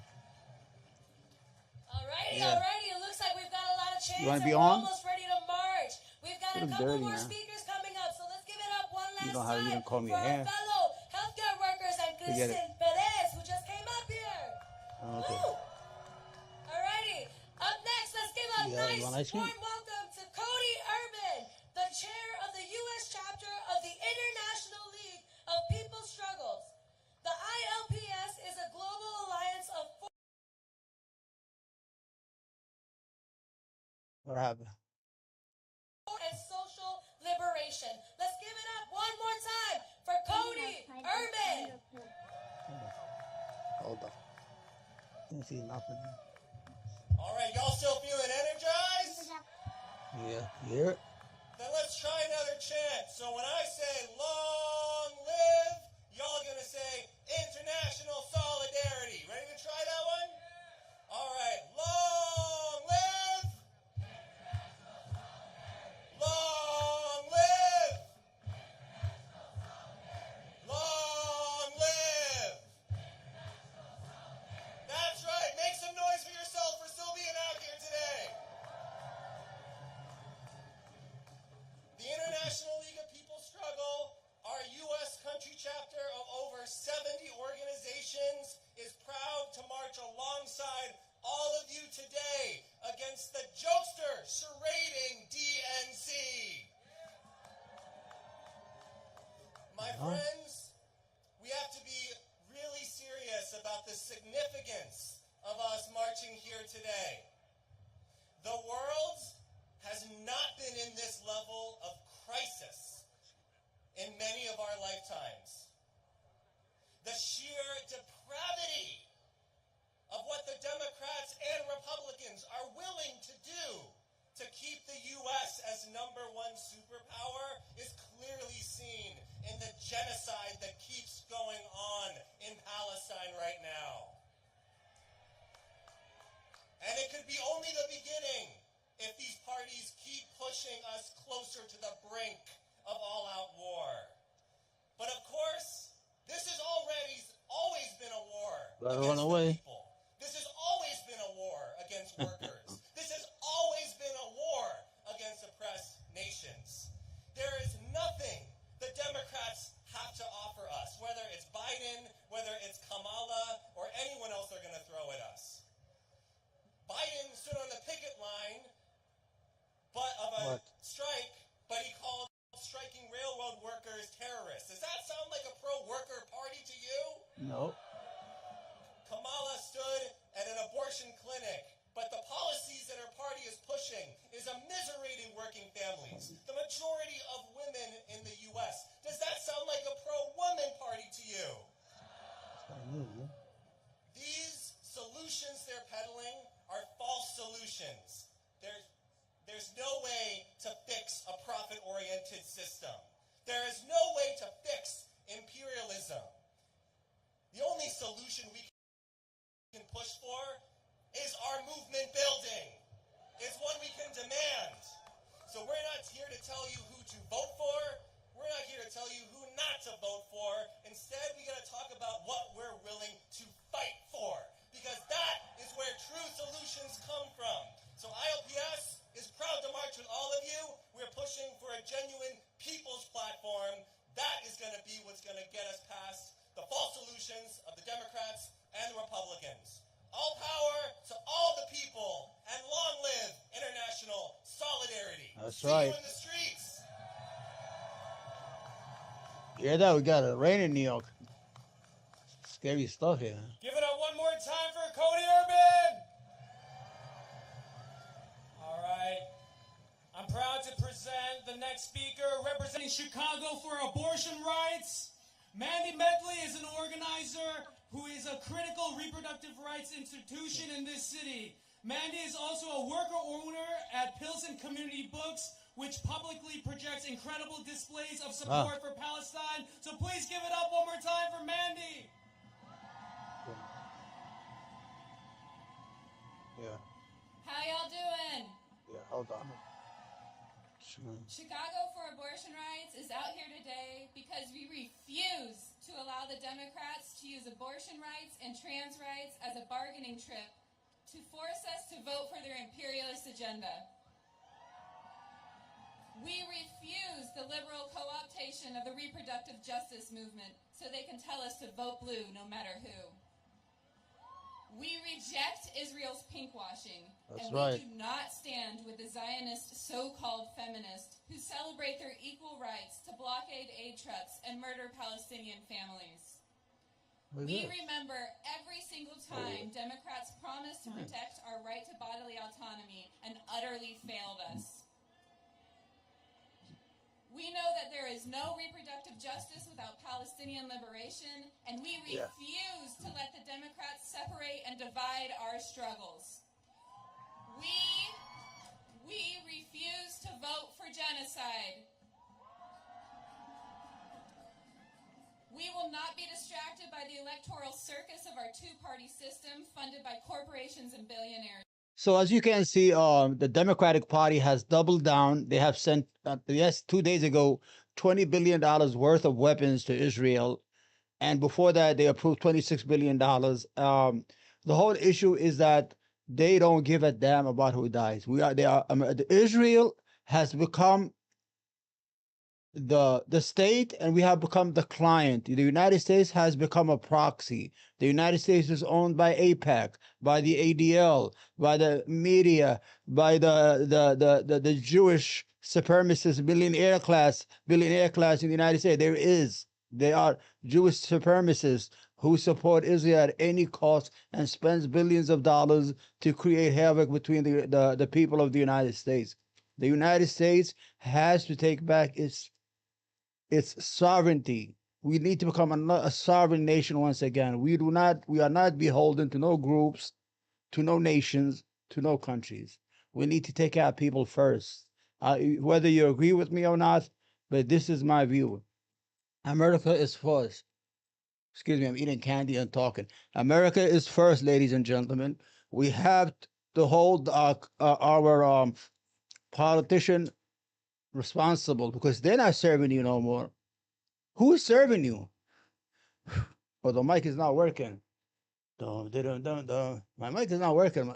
Alrighty, Yeah. alrighty. It looks like we've got a lot kids, You wanna and be we're on? almost ready to march. We've got a Look couple dirty, more man. speakers coming up, so let's give it up one last You know how you time can comb for your our hair. fellow healthcare workers and Forget it. Kristen Perez, who just came up here. Okay. Woo! Alrighty. Up next, let's give a Yeah, you nice want ice cream? warm welcome to Cody Urban, the chair of the U.S. chapter of the International League of People's Struggles. The ILPS is a global alliance of What happened? and social liberation. Let's give it up one more time for Cody Urban. Hold on. Didn't see nothing. All right, y'all still feeling energized? Yeah, yeah. Then let's try another chant. So when I say long live, y'all gonna say international solidarity. Ready to try that one? All right, long live. Long live. Long live. That's right. Make some noise for yourself for still being out here today. The International League of People's Struggle, our U.S. country chapter of over 70 organizations, is proud to march alongside all of you today against the jokester charading DNC. My friends, we have to be really serious about the significance of us marching here today. The world has not been in this level of crisis in many of our lifetimes. The sheer depravity of what the Democrats and Republicans are willing to do to keep the U.S. as #1 superpower is clearly seen in the genocide that keeps going on in Palestine right now. And it could be only the beginning if these parties keep pushing us closer to the brink of all-out war. But of course, this has always been a war against the people. This has always been a war against workers. This has always been a war against oppressed nations. There is nothing the Democrats have to offer us, whether it's Biden, whether it's Kamala, or anyone else they're going to throw at us. Biden stood on the picket line of a strike, but he called striking railroad workers terrorists. Does that sound like a pro-worker party to you? No. Kamala stood at an abortion clinic, but the policies that her party is pushing is immiserating working families, the majority of women in the U.S. Does that sound like a pro-woman party to you? These solutions they're peddling are false solutions. There's no way to fix a profit-oriented system. There is no way to fix imperialism. The only solution we can push for is our movement building. It's one we can demand. So we're not here to tell you who to vote for. We're not here to tell you who not to vote for. Instead, we got to talk about what we're willing to fight for, because that is where true solutions come from. So ILPS is proud to march with all of you. We're pushing for a genuine people's platform. That is going to be what's going to get us past the false solutions of the Democrats and the Republicans. All power to all the people, and long live international solidarity. That's See right. you in the streets. Yeah, that we got it rain in New York. Scary stuff here. Give it up one more time for Cody Urban. All right. I'm proud to present the next speaker representing Chicago for abortion rights. Mandy Medley is an organizer who is a critical reproductive rights institution in this city. Mandy is also a worker owner at Pilsen Community Books, which publicly projects incredible displays of support for Palestine. So please give it up one more time for Mandy. Yeah. How y'all doing? Yeah, hold on. Chicago for Abortion Rights is out here today because we refuse to allow the Democrats to use abortion rights and trans rights as a bargaining chip to force us to vote for their imperialist agenda. We refuse the liberal co-optation of the reproductive justice movement so they can tell us to vote blue no matter who. We reject Israel's pinkwashing, That's and right. we do not stand with the Zionist so-called feminists who celebrate their equal rights to blockade aid trucks and murder Palestinian families. We remember every single time Democrats promised to protect our right to bodily autonomy and utterly failed us. We know that there is no reproductive justice without Palestinian liberation, and we refuse to let the Democrats separate and divide our struggles. We refuse to vote for genocide. We will not be distracted by the electoral circus of our two-party system funded by corporations and billionaires. So as you can see, the Democratic Party has doubled down. They have sent, 2 days ago, $20 billion worth of weapons to Israel. And before that, they approved $26 billion. The whole issue is that they don't give a damn about who dies. Israel has become the state, and we have become the client. The United States has become a proxy. The United States is owned by AIPAC, by the ADL, by the media, by the Jewish supremacist billionaire class in the United States. They are Jewish supremacists who support Israel at any cost and spends billions of dollars to create havoc between the people of the United States. The United States has to take back its sovereignty. We need to become a sovereign nation once again. We are not beholden to no groups, to no nations, to no countries. We need to take our people first. Whether you agree with me or not, but this is my view. America is first. Excuse me, I'm eating candy and talking. America is first, ladies and gentlemen. We have to hold our politician responsible, because they're not serving you no more. Who's serving you? Oh, the mic is not working. My mic is not working.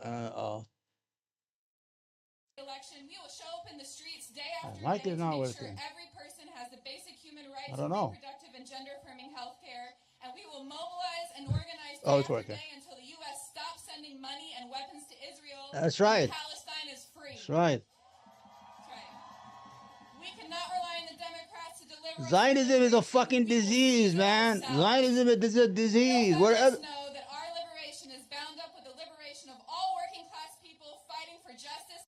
Election, we will show up in the streets day after mic day is to not make sure working. every person has the basic human rights I don't of know. reproductive and gender-affirming health care, and we will mobilize and organize day Oh, it's after working. day until the U.S. stops sending money and weapons to Israel. That's and right. Palestine is free. That's right. That's right. We cannot rely on the Democrats to deliver. Zionism is a fucking disease, man. Zionism is a disease. Whatever. Know that our liberation is bound up with the liberation of all working class people fighting for justice.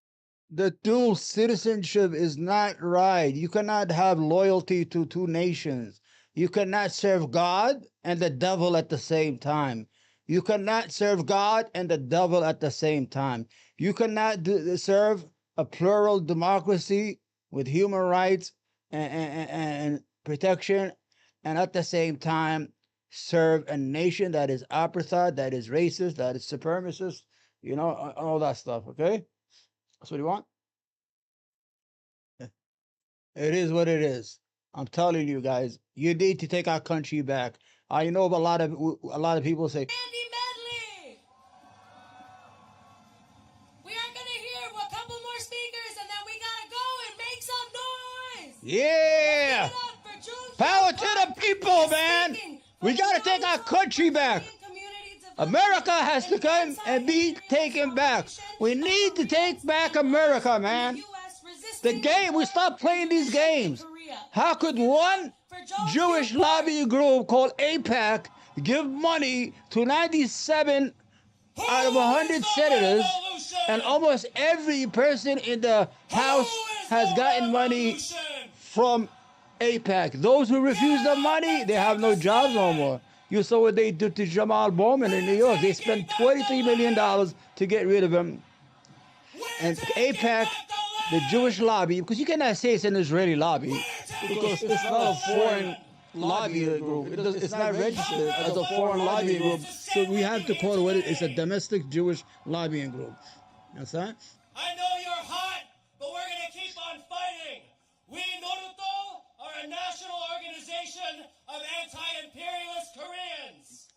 The dual citizenship is not right. You cannot have loyalty to two nations. You cannot serve God and the devil at the same time. You cannot serve God and the devil at the same time. You cannot serve a plural democracy with human rights and protection, and at the same time serve a nation that is apartheid, that is racist, that is supremacist, all that stuff, okay? That's what you want? It is what it is. I'm telling you guys, you need to take our country back. I know a lot of people say, Andy Medley! We are going to hear a couple more speakers, and then we got to go and make some noise! yeah, power to the people, man. We got to take our country back. America has to come and be taken back. We need to take back America, man. We stopped playing these games. How could one Jewish lobby group called AIPAC give money to 97 out of 100 senators, and almost every person in the House has gotten money from AIPAC? Those who refuse the money, they have no jobs no more. You saw what they did to Jamal Bowman in New York. They spent $23 million to get rid of him. And AIPAC, the Jewish lobby, because you cannot say it's an Israeli lobby, because it's not a foreign lobbying group. It's not registered as a foreign lobbying group. So we have to call it what it is, a domestic Jewish lobbying group. Understand? I know you're hot, but we're going to keep on fighting. We, Noruto, are a national organization of anti-imperialist Koreans.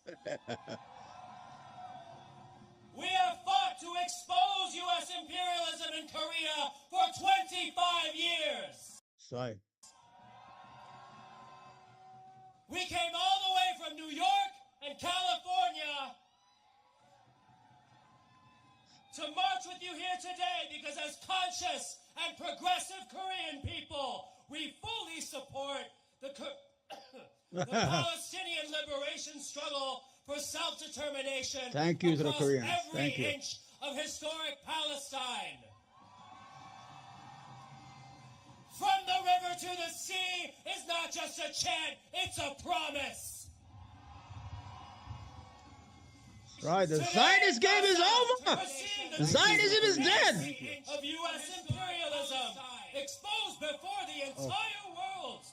We have fought to expose U.S. imperialism in Korea for 25 years. right. We came all the way from New York and California to march with you here today because as conscious and progressive Korean people, we fully support the Palestinian liberation struggle for self-determination. Thank you to the across Koreans. every Thank you. inch of historic Palestine. From the river to the sea is not just a chant, it's a promise. Right, the Zionist game is over. The Zionism is dead. Of U.S. imperialism exposed before the entire world.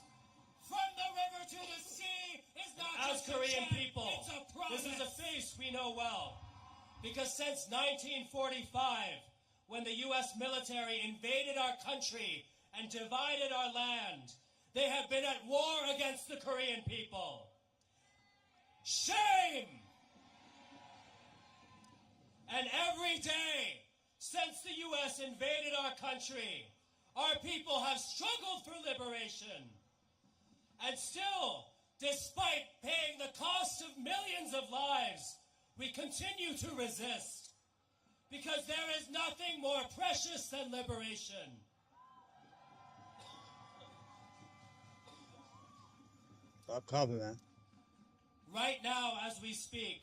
From the river to the sea is not just Korean people. This is a face we know well. Because since 1945, when the U.S. military invaded our country and divided our land, they have been at war against the Korean people. Shame! And every day since the U.S. invaded our country, our people have struggled for liberation. And still, despite paying the cost of millions of lives, we continue to resist. Because there is nothing more precious than liberation. Stop coughing, man. Right now, as we speak,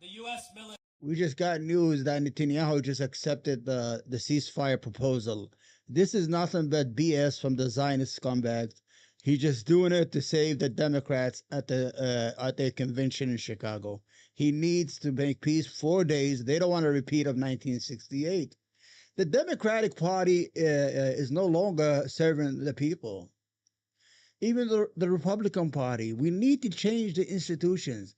the U.S. military... We just got news that Netanyahu just accepted the ceasefire proposal. This is nothing but BS from the Zionist scumbags. He's just doing it to save the Democrats at their convention in Chicago. He needs to make peace 4 days. They don't want a repeat of 1968. The Democratic Party is no longer serving the people. Even the Republican Party. We need to change the institutions.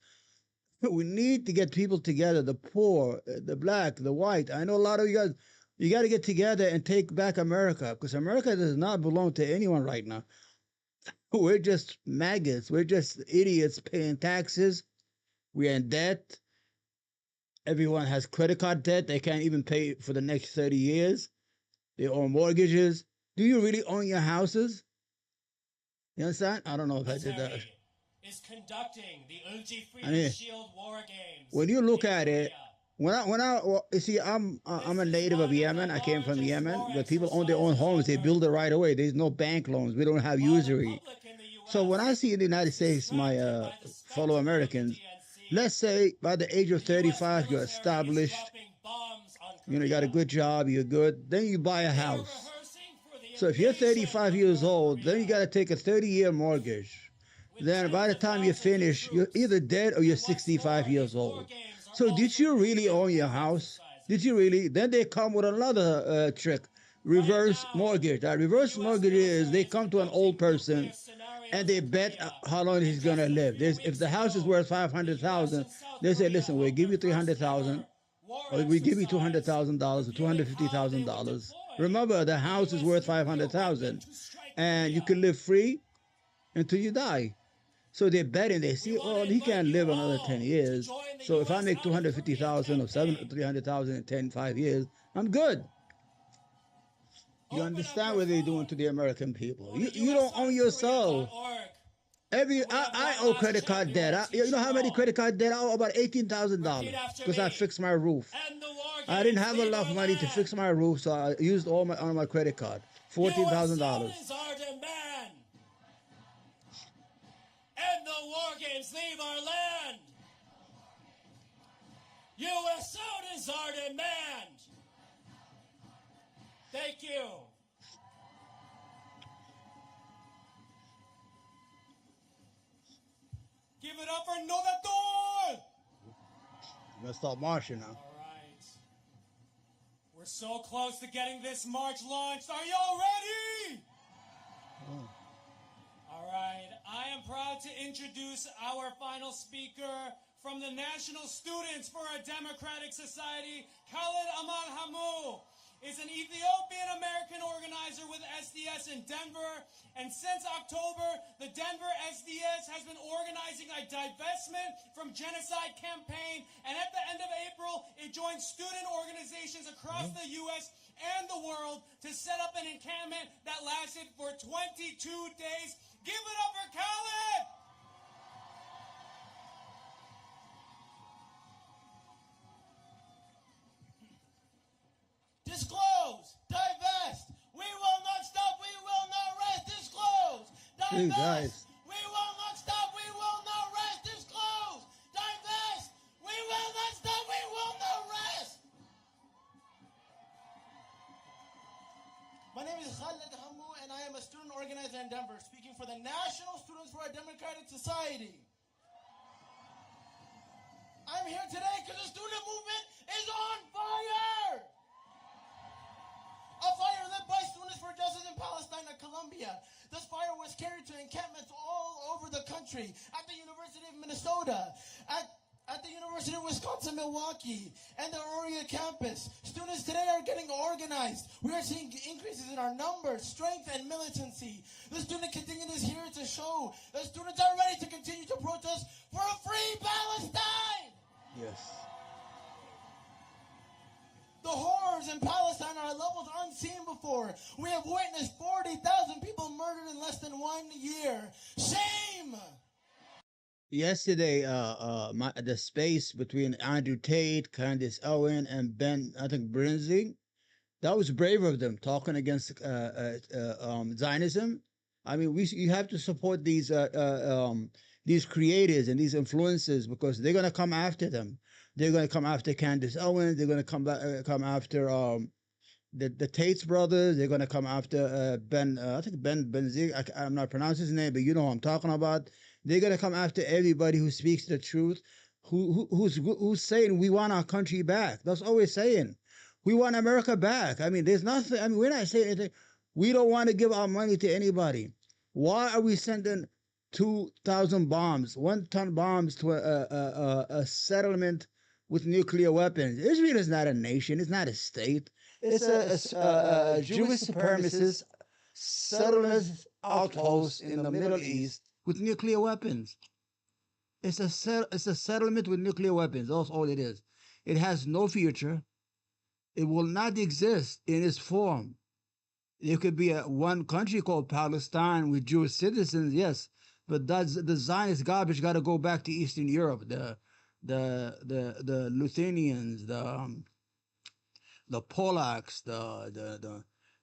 We need to get people together, the poor, the black, the white. I know a lot of you guys, you got to get together and take back America, because America does not belong to anyone right now. We're just maggots. We're just idiots paying taxes. We're in debt. Everyone has credit card debt. They can't even pay for the next 30 years. They own mortgages. Do you really own your houses? You understand? I don't know if I did that. Is conducting the Ulji Freedom Shield War Games. When you look at it, you see, I'm a native of Yemen. I came from Yemen. Where people own their own homes, they build it right away. There's no bank loans. We don't have usury. So when I see in the United States, my fellow Americans, let's say by the age of 35, you're established. You know, you got a good job. You're good. Then you buy a house. So if you're 35 years old, then you got to take a 30-year mortgage. Then by the time you finish, you're either dead or you're 65 years old. So did you really own your house? Did you really? Then they come with another trick, reverse mortgage. Reverse mortgage is they come to an old person and they bet how long he's going to live. If the house is worth $500,000, they say, listen, we'll give you $300,000, or we give you $200,000 or $250,000. Remember, the house is worth $500,000, and you can live free until you die. So they're betting. They see, oh, he can't live another 10 years. So if I make $250,000 or $300,000 in 5 years, I'm good. You understand what they're doing to the American people? You don't own yourself. I owe credit card debt. You know how many credit card debt I owe? About $18,000 because I fixed my roof. I didn't have enough money to fix my roof, so I used all on my credit card. $14,000. And the war games leave our land. U.S. out is our demand. Thank you. Give it up for Novador. I'm going to start marching now. All right. We're so close to getting this march launched. Are y'all ready? Oh. All right, I am proud to introduce our final speaker from the National Students for a Democratic Society. Khalid Amal Hamou is an Ethiopian-American organizer with SDS in Denver. And since October, the Denver SDS has been organizing a divestment from genocide campaign. And at the end of April, it joined student organizations across the U.S. and the world to set up an encampment that lasted for 22 days. Give it up for Khaled! Disclose, divest. We will not stop. We will not rest. Disclose, Hey divest. guys. We will not stop. We will not rest. Disclose, divest. We will not stop. We will not rest. My name is Khaled Hamu, and I am a student organizer in Denver, speaking for the National Students for a Democratic Society. I'm here today because the student movement is on fire. A fire lit by Students for Justice in Palestine and Colombia. This fire was carried to encampments all over the country, at the University of Minnesota, at the University of Wisconsin-Milwaukee, and the Aurora campus. Students today are getting organized. We are seeing increases in our numbers, strength, and militancy. The student contingent is here to show that students are ready to continue to protest for a free Palestine. Yes. The horrors in Palestine are at levels unseen before. We have witnessed 40,000 people murdered in less than 1 year. Shame! Yesterday, the space between Andrew Tate, Candace Owen, and Ben, I think Brinsley, that was brave of them talking against Zionism. I mean, you have to support these creators and these influencers because they're going to come after them. They're going to come after Candace Owens. They're going to come after the Tate's brothers. They're going to come after Ben. I think Ben Benzig. I'm not pronouncing his name, but you know who I'm talking about. They're going to come after everybody who speaks the truth, who's saying we want our country back. That's all we're saying. We want America back. I mean, there's nothing. I mean, we're not saying anything. We don't want to give our money to anybody. Why are we sending 2,000 bombs, 1-ton bombs to a settlement with nuclear weapons? Israel is not a nation. It's not a state. It's a Jewish supremacist settlement outpost in the Middle East with nuclear weapons. It's a settlement with nuclear weapons. That's all it is. It has no future. It will not exist in its form. There could be one country called Palestine with Jewish citizens, yes, but that's the Zionist garbage got to go back to Eastern Europe. The Lithuanians, the Polacks,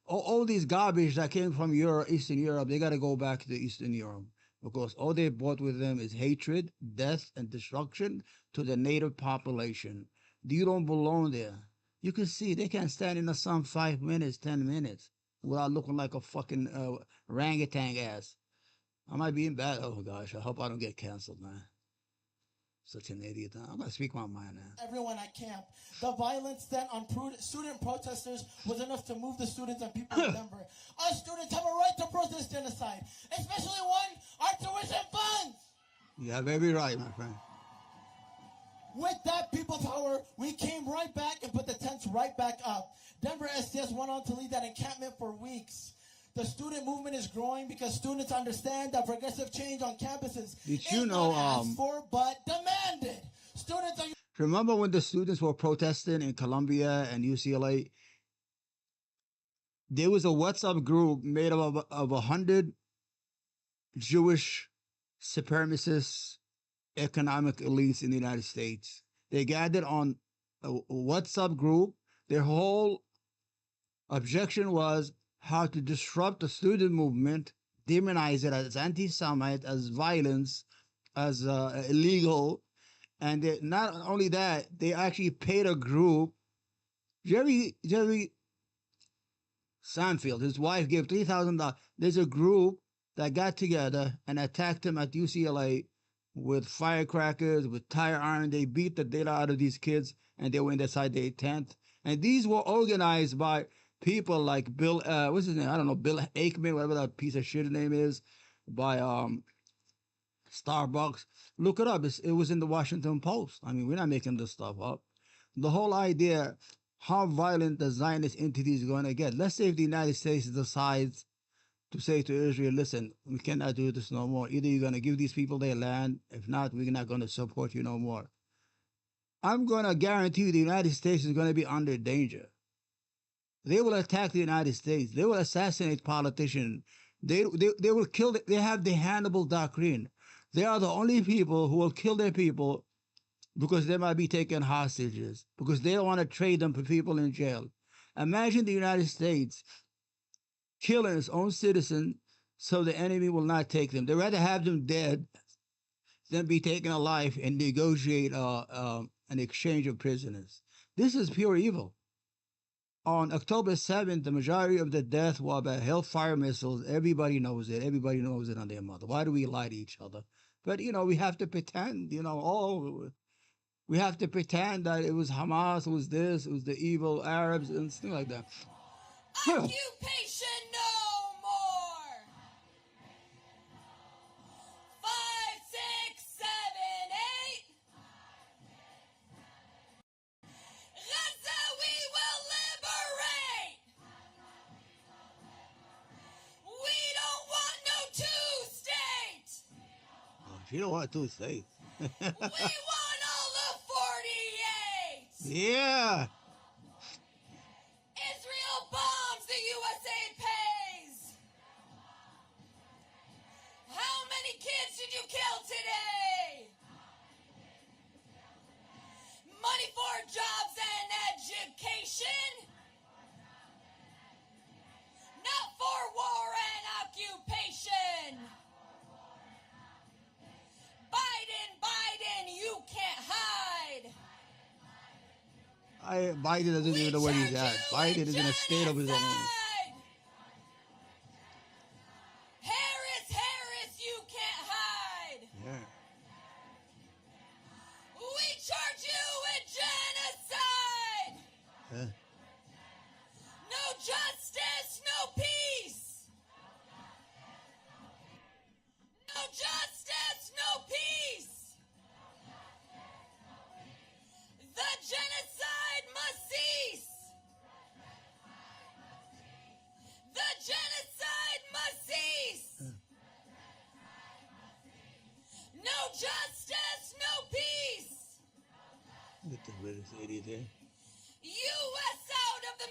all these garbage that came from Europe, Eastern Europe, they got to go back to Eastern Europe because all they brought with them is hatred, death, and destruction to the native population. You don't belong there. You can see they can't stand in the sun 5 minutes, 10 minutes without looking like a fucking orangutan ass. I might be in bad. Oh gosh, I hope I don't get canceled, man. Such an idiot. I'm gonna speak my mind now. Everyone at camp. The violence then on student protesters was enough to move the students and people in Denver. Us students have a right to protest genocide, especially our tuition funds. You have every right, my friend. With that people power, we came right back and put the tents right back up. Denver SDS went on to lead that encampment for weeks. The student movement is growing because students understand that progressive change on campuses is not asked for but demanded. Students are. Remember when the students were protesting in Columbia and UCLA? There was a WhatsApp group made up of 100 Jewish supremacist economic elites in the United States. They gathered on a WhatsApp group. Their whole objection was how to disrupt the student movement, demonize it as anti-Semite, as violence, as illegal. And not only that, they actually paid a group. Jerry Sanfield, his wife, gave $3,000. There's a group that got together and attacked him at UCLA with firecrackers, with tire iron. They beat the data out of these kids, and they went inside their tent. And these were organized by people like Bill, what's his name? I don't know, Bill Aikman, whatever that piece of shit name is, by Starbucks. Look it up. It was in the Washington Post. I mean, we're not making this stuff up. The whole idea, how violent the Zionist entity is going to get. Let's say if the United States decides to say to Israel, listen, we cannot do this no more. Either you're going to give these people their land. If not, we're not going to support you no more. I'm going to guarantee you the United States is going to be under danger. They will attack the United States. They will assassinate politicians. They will kill. They have the Hannibal doctrine. They are the only people who will kill their people because they might be taken hostages, because they don't want to trade them for people in jail. Imagine the United States killing its own citizens so the enemy will not take them. They'd rather have them dead than be taken alive and negotiate an exchange of prisoners. This is pure evil. On October 7th, the majority of the death were by hellfire missiles. Everybody knows it. Everybody knows it on their mother. Why do we lie to each other? But, we have to pretend, we have to pretend that it was Hamas, it was this, it was the evil Arabs, and things like that. Occupation no more. 5, 6, 7, 8. Gaza, we will liberate. We don't want no two-state. Oh, she don't want two states. We want all the 48. Yeah. Israel bombs, the USA pays. How many kids did you kill today? Money for jobs and education. Not for war and occupation. Biden, you can't hide. Biden doesn't even know where he's at. Biden is in a state of his own. Harris, you can't hide. Yeah. We charge you with genocide. Yeah. No justice, no peace. No justice, no peace. The genocide must cease. The genocide must cease. No justice, no peace. Get the British idiot there. U.S. out of the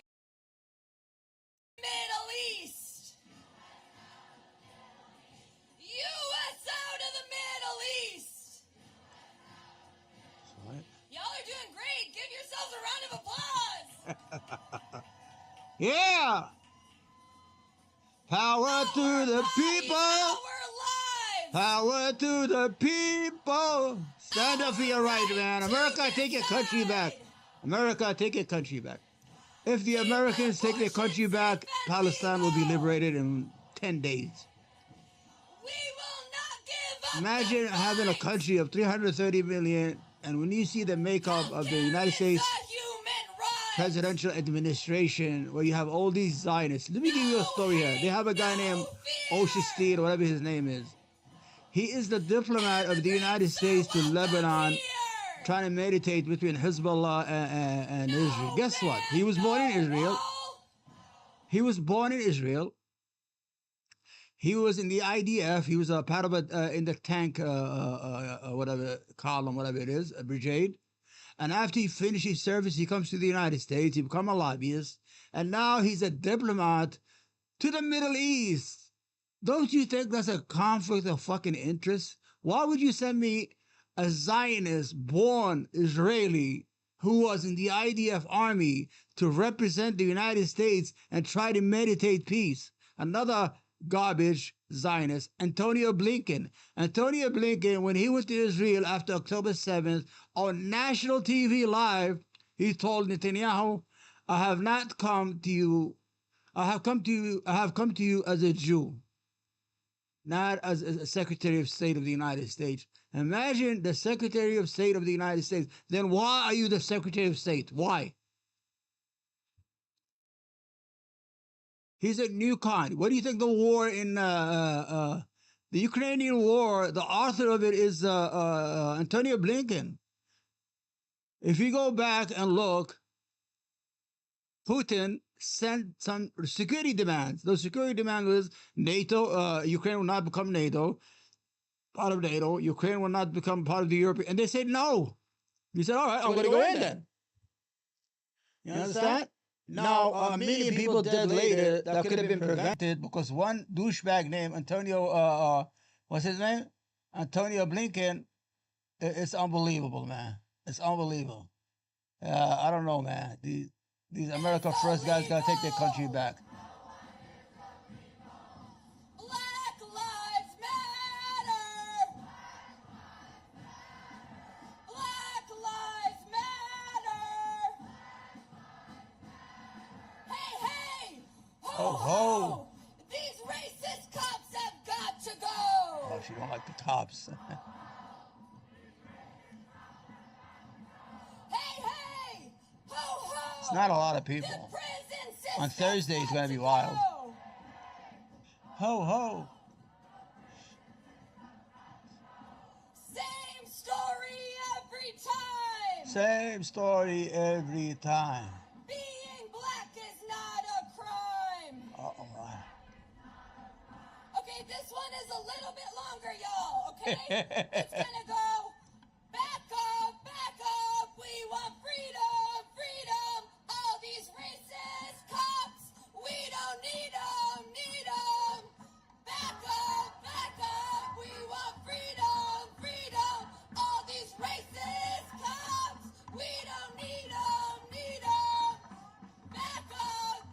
Middle East. U.S. out of the Middle East. What? Y'all are doing great. Give yourselves a round of applause. Yeah. Power to the people. Power to the people. Stand up for your right, man. America, take your country back. America, take your country back. If the Americans take their country back, Palestine will be liberated in 10 days. We will not give up. Imagine having a country of 330 million, and when you see the makeup of the United States presidential administration, where you have all these Zionists. Let me give you a story here. They have a guy named Oshestein, whatever his name is. He is the diplomat of the United States to Lebanon, trying to mediate between Hezbollah and Israel. Guess what? He was born in Israel. He was born in Israel. He was in the IDF. He was a part of in the tank, whatever column, whatever it is, a brigade. And after he finished his service, he comes to the United States. He become a lobbyist, and now he's a diplomat to the Middle East. Don't you think that's a conflict of fucking interest? Why would you send me a Zionist born Israeli who was in the IDF army to represent the United States and try to mediate peace? Another garbage Zionist, Antonio Blinken. Antonio Blinken, when he went to Israel after October 7th, on national TV live, he told Netanyahu, I have come to you as a Jew, not as a Secretary of State of the United States. Imagine the Secretary of State of the United States. Then why are you the Secretary of State? Why? He's a new kind. What do you think the war in the Ukrainian war, the author of it is Antonio Blinken. If you go back and look, Putin sent some security demands. Those security demands was NATO, Ukraine will not become NATO, part of NATO. Ukraine will not become part of the European. And they said no. He said, all right, I'm going to go in then. You understand? Now, a million people dead later that could have been prevented because one douchebag named Antonio, what's his name? Antonio Blinken. It's unbelievable, man. It's unbelievable. I don't know, man. These America First guys gotta take their country back. Black Lives Matter! Black Lives Matter! Hey, hey! Ho, ho! These racist cops have got to go! Oh, she don't like the cops. Hey, hey! Ho, ho! It's not a lot of people. On Thursday, it's gonna be wild. Ho, ho! Same story every time! Same story every time. Being black is not a crime! Uh-oh. Okay, this one is a little bit longer, y'all, okay? It's gonna go back up, we want freedom, freedom. All these racist cops, we don't need them, need them. Back up, we want freedom, freedom. All these racist cops, we don't need them, need them. Back up,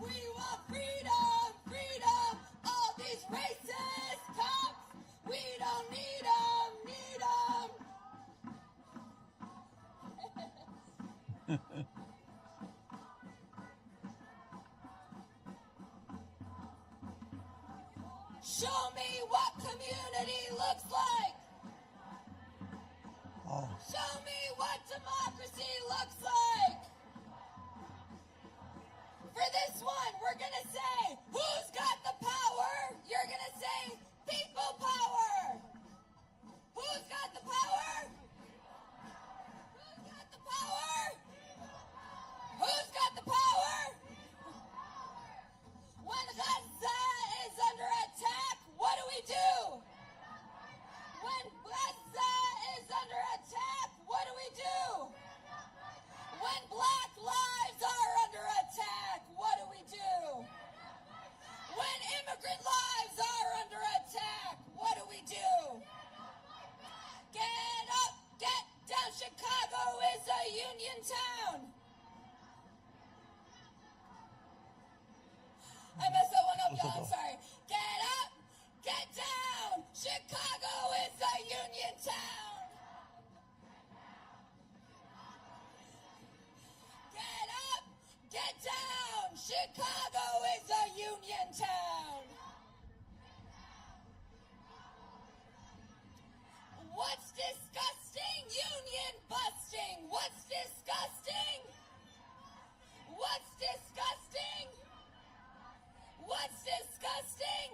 we want freedom, freedom. All these racist cops, we don't need them, need them. Show me what community looks like. Oh. Show me what democracy looks like. For this one, we're gonna say, who's got the power? You're gonna say, people power. Who's got the power? Who's got the power? Who's got the power? When Gaza is under attack, what do? When Gaza is under attack, what do? When black lives are under attack, what do? When immigrant lives are under attack, what do? Get up, get down, Chicago is a union town. I messed that one up, y'all, I'm sorry. Get up, get down, Chicago is a union town. Get up, get down, Chicago is a union town. What's disgusting? Union busting. What's disgusting? What's disgusting? What's disgusting?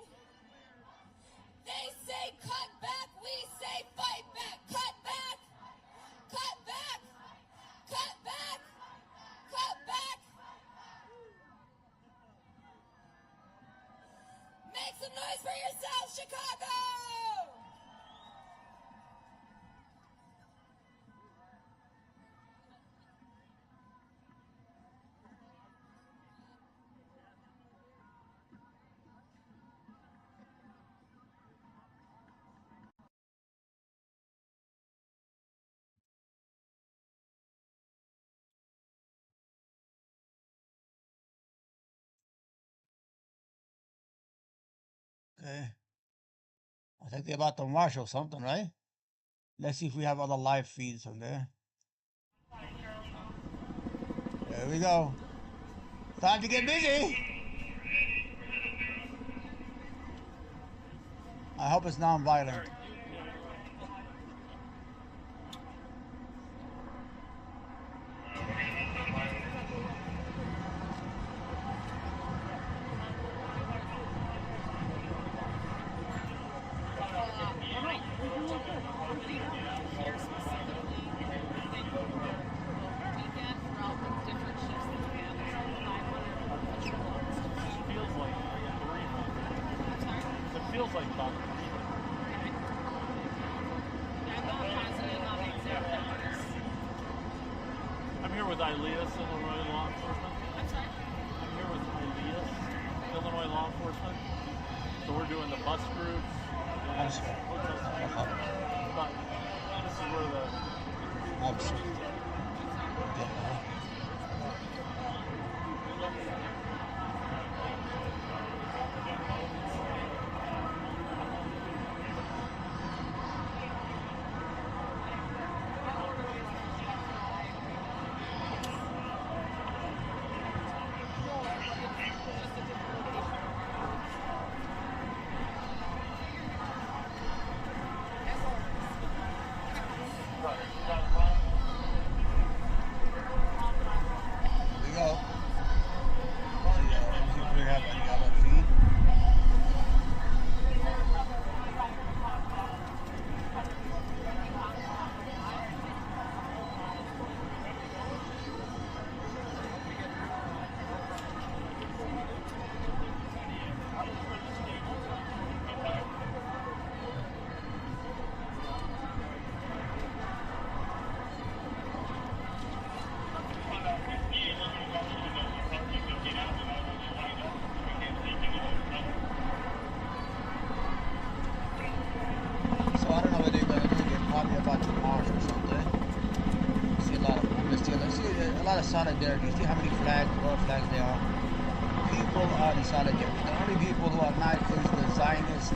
They say cut back, we say fight back. Cut back, cut back, cut back, cut back. Make some noise for yourself, Chicago! Okay. I think they're about to march or something, right? Let's see if we have other live feeds from there. There we go. Time to get busy. I hope it's non-violent. Feels like chocolate. I'm here with Ilea, Civil Rights Law Enforcement. So we're doing the bus groups. I'm sorry. But this is where the... I'm sorry. Solidarity. You see how many flags, world flags there are? People are in solidarity. The only people who are not is the Zionists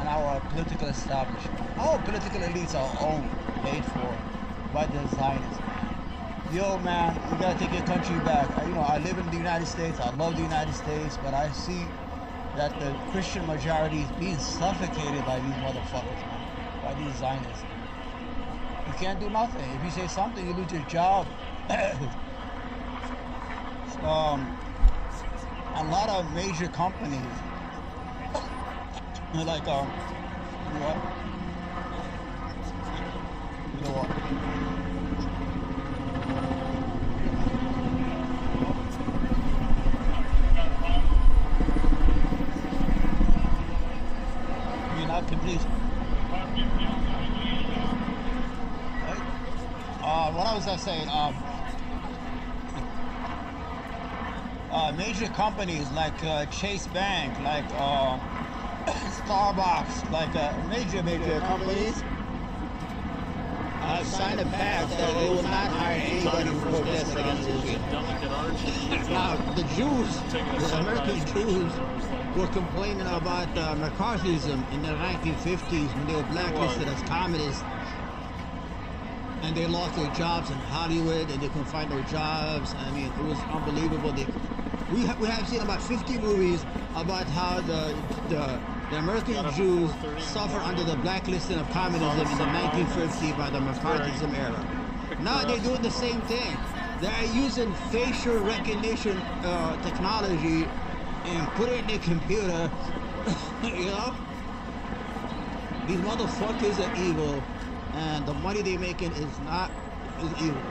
and our political establishment. Our political elites are owned, paid for by the Zionists. Yo, man, you gotta take your country back. I live in the United States. I love the United States, but I see that the Christian majority is being suffocated by these motherfuckers, man, by these Zionists. You can't do nothing. If you say something, you lose your job. A lot of major companies, like you're not complete. What I was saying, major companies like Chase Bank, like Starbucks, like major companies signed a pact that they will not hire anybody who protests against Israel. Now, the Jews, the American Jews, were complaining about McCarthyism in the 1950s when they were blacklisted as communists. And they lost their jobs in Hollywood, and they couldn't find no jobs. I mean, it was unbelievable. We have seen about 50 movies about how the American Jews suffered under the blacklisting of communism in the 1950s by the McCarthyism era. Now they're doing the same thing. They're using facial recognition technology and put it in their computer. These motherfuckers are evil. And the money they're making is evil.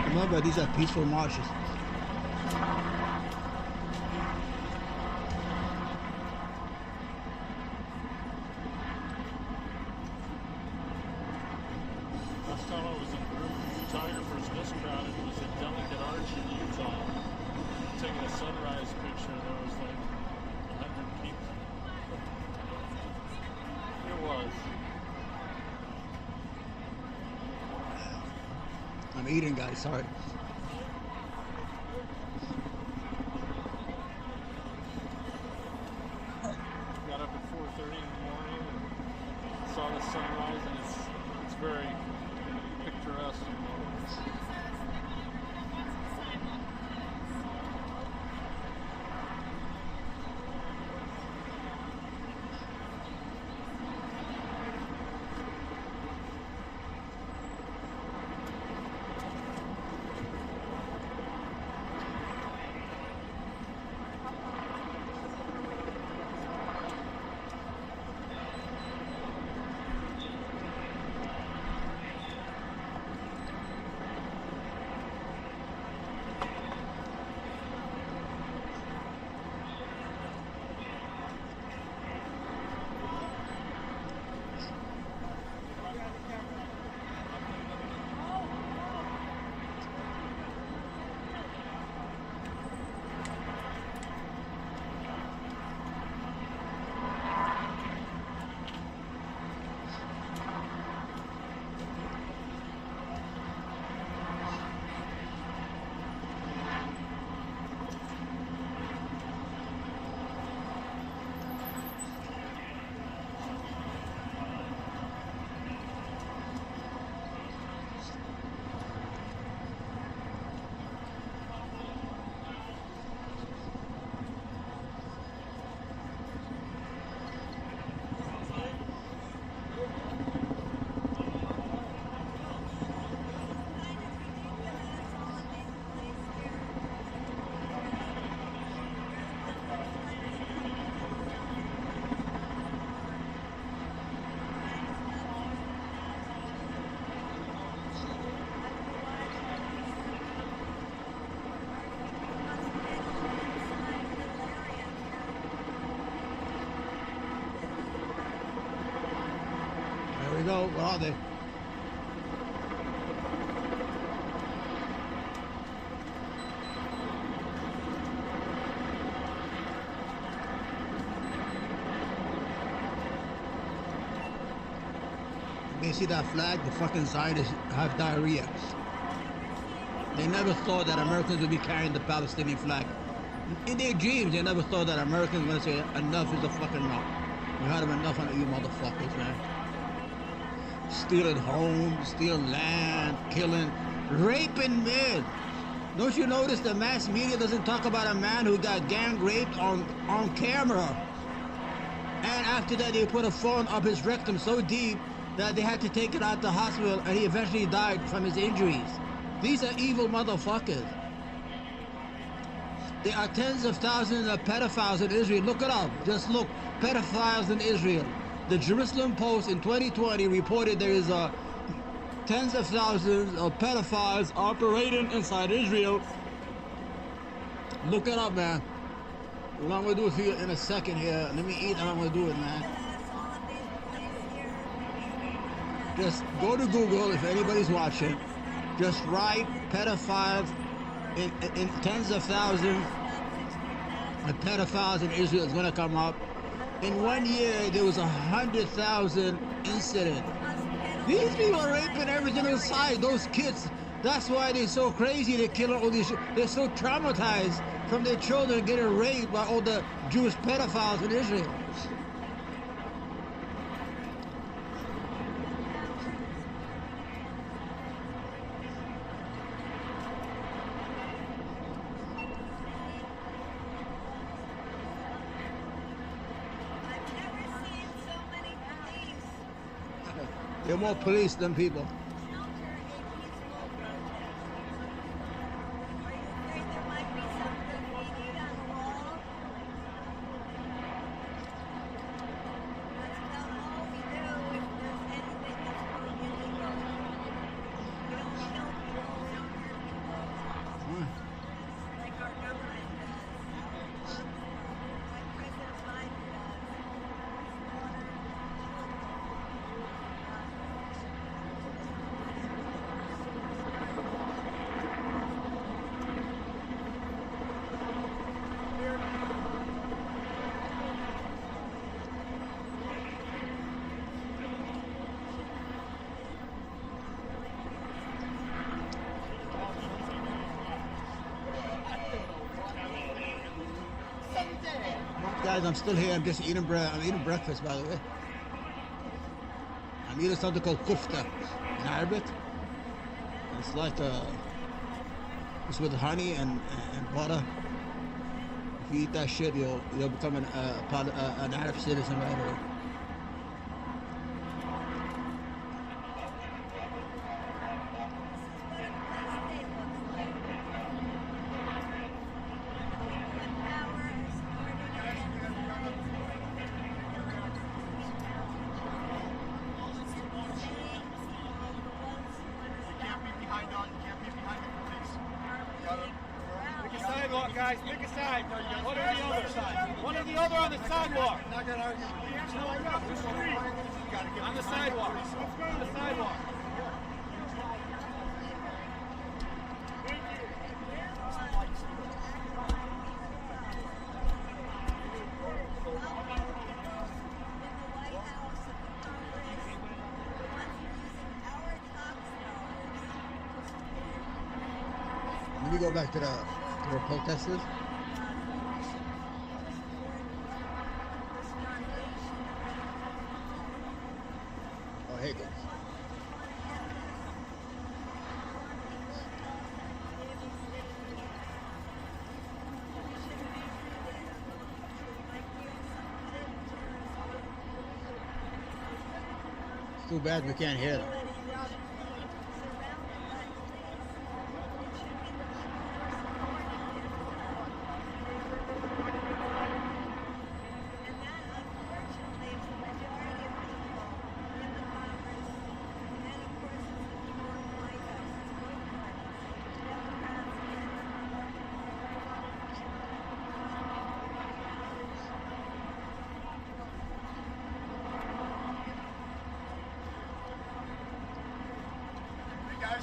Remember, these are peaceful marches. Last time I was in a group of photographers this crowded, it was at Delicate Arch in Utah. Taking a sunrise picture, there was like 100 people. It was. I'm eating, guys, sorry. Got up at 4:30 in the morning and saw the sunrise, and it's very picturesque. go. Where are they? They see that flag, the fucking Zionists have diarrhea. They never thought that Americans would be carrying the Palestinian flag. In their dreams, they never thought that Americans were going to say, enough is a fucking enough. We had enough on you motherfuckers, man. Stealing homes, stealing land, killing, raping men. Don't you notice the mass media doesn't talk about a man who got gang raped on camera? And after that, they put a phone up his rectum so deep that they had to take it out the hospital, and he eventually died from his injuries. These are evil motherfuckers. There are tens of thousands of pedophiles in Israel. Look it up. Just look. Pedophiles in Israel. The Jerusalem Post in 2020 reported there is tens of thousands of pedophiles operating inside Israel. Look it up, man. What I'm going to do for you in a second here. Let me eat and I'm going to do it, man. Just go to Google if anybody's watching. Just write pedophiles in tens of thousands of pedophiles in Israel. It's going to come up. In 1 year, there was 100,000 incidents. These people are raping everything inside. Those kids, that's why they're so crazy. They're killing all these. They're so traumatized from their children getting raped by all the Jewish pedophiles in Israel. There are more police than people. Guys, I'm still here. I'm just eating bread. I'm eating breakfast, by the way. I'm eating something called kufta in Arabic. It's like it's with honey and butter. If you eat that shit, you'll become an Arab citizen right away. Guys, pick a side. One or the other side. One or the other on the sidewalk. Not gonna argue. On the sidewalk. Let's go to the sidewalk. Let me go back to the protesters. Oh, hey, guys. It's too bad we can't hear them.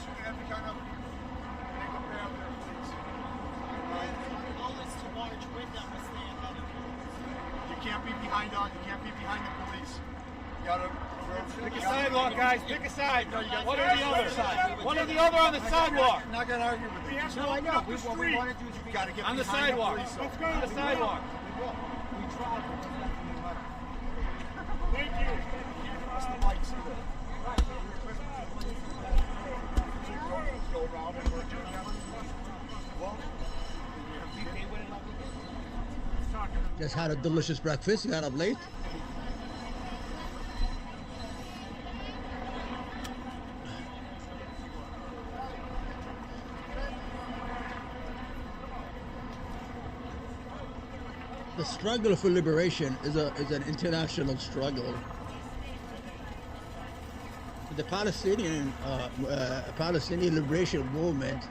shooting every kind of they go pay up their police. The goal is to march with them or stay ahead of them. You can't be behind the police. You gotta pick a sidewalk, guys. Pick a side. No, you got one or the other side. One or the other on the sidewalk. I'm not gonna argue with you. No, I know. What we want to do is you gotta get on the sidewalk. Let's go on the sidewalk. We try. Thank you. That's the lights. Go around and work it out. Well, Just had a delicious breakfast. Got up late. The struggle for liberation is an international struggle. The Palestinian liberation movement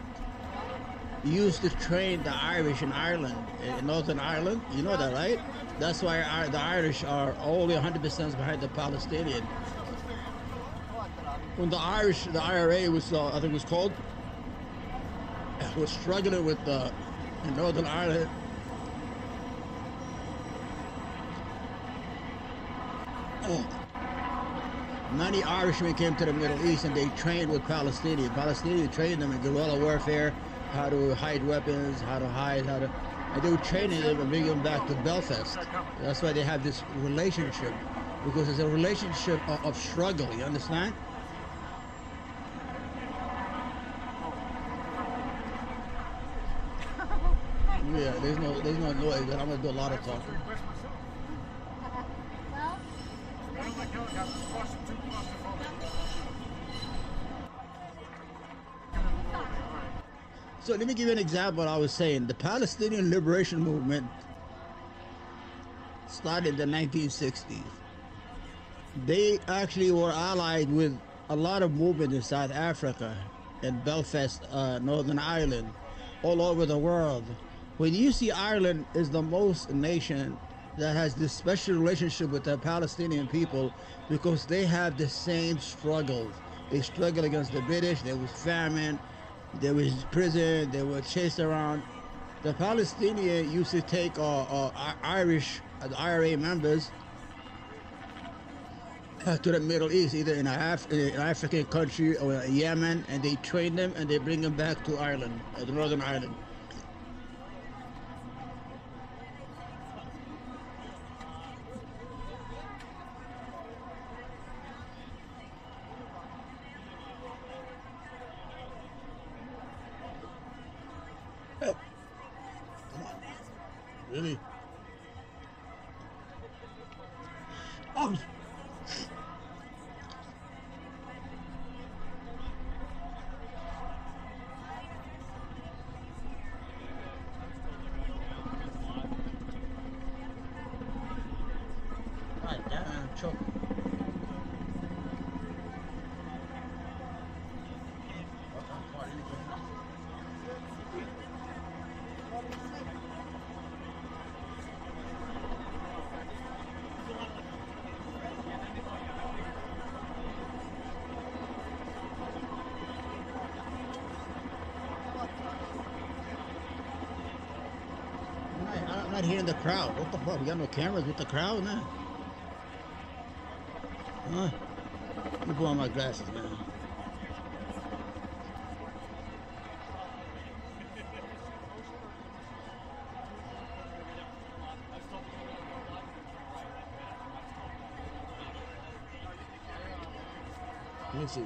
used to train the Irish in Ireland, in Northern Ireland. You know that, right? That's why the Irish are only 100% behind the Palestinian. When the IRA was, I think it was called, was struggling with in Northern Ireland. Many Irishmen came to the Middle East and they trained with Palestinians. Palestinians trained them in guerrilla warfare, how to hide weapons, and they were training them and bringing them back to Belfast. That's why they have this relationship, because it's a relationship of struggle, you understand? Yeah, there's no noise, but I'm gonna do a lot of talking. So let me give you an example of what I was saying. The Palestinian Liberation Movement started in the 1960s. They actually were allied with a lot of movement in South Africa, in Belfast, Northern Ireland, all over the world. When you see Ireland is the most nation that has this special relationship with the Palestinian people, because they have the same struggles. They struggled against the British, there was famine, there was prison, they were chased around. The Palestinians used to take Irish, IRA members to the Middle East, either in an African country or Yemen, and they train them and they bring them back to Ireland, to Northern Ireland. Really? Oh. Right down, choke. I'm not hearing the crowd. What the fuck? We got no cameras with the crowd, man. Huh? Let me put on my glasses, man. Let me see.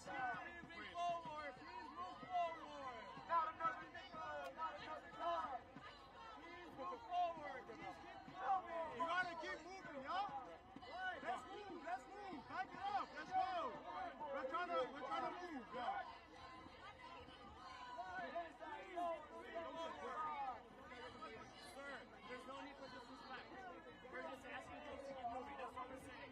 Moving forward, please move forward. Not another nickel, not another dime. Please move forward, please keep moving. You gotta keep moving, y'all. Let's move, back it up, let's go. We're trying to move, y'all. Sir, there's no need for disrespect. We're just asking folks to keep moving, that's all we're saying.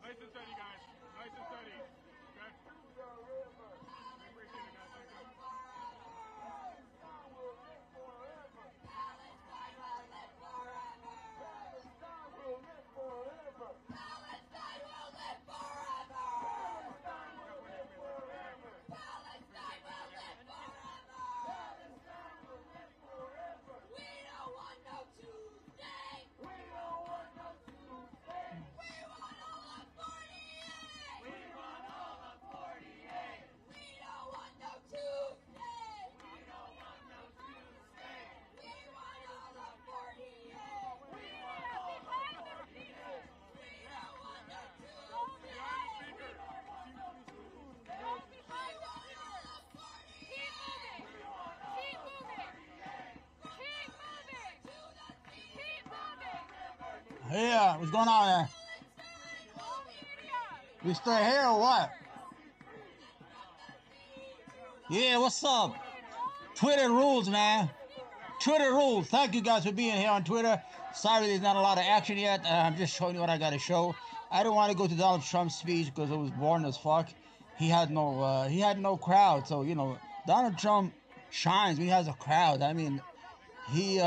Nice and steady, guys. Nice and steady. Okay? We appreciate it, guys. Thank you. Yeah, what's going on there? We still here or what? Yeah, what's up? Twitter rules, man. Twitter rules. Thank you guys for being here on Twitter. Sorry there's not a lot of action yet. I'm just showing you what I got to show. I don't want to go to Donald Trump's speech because it was boring as fuck. He had no crowd. So, you know, Donald Trump shines when he has a crowd. I mean, he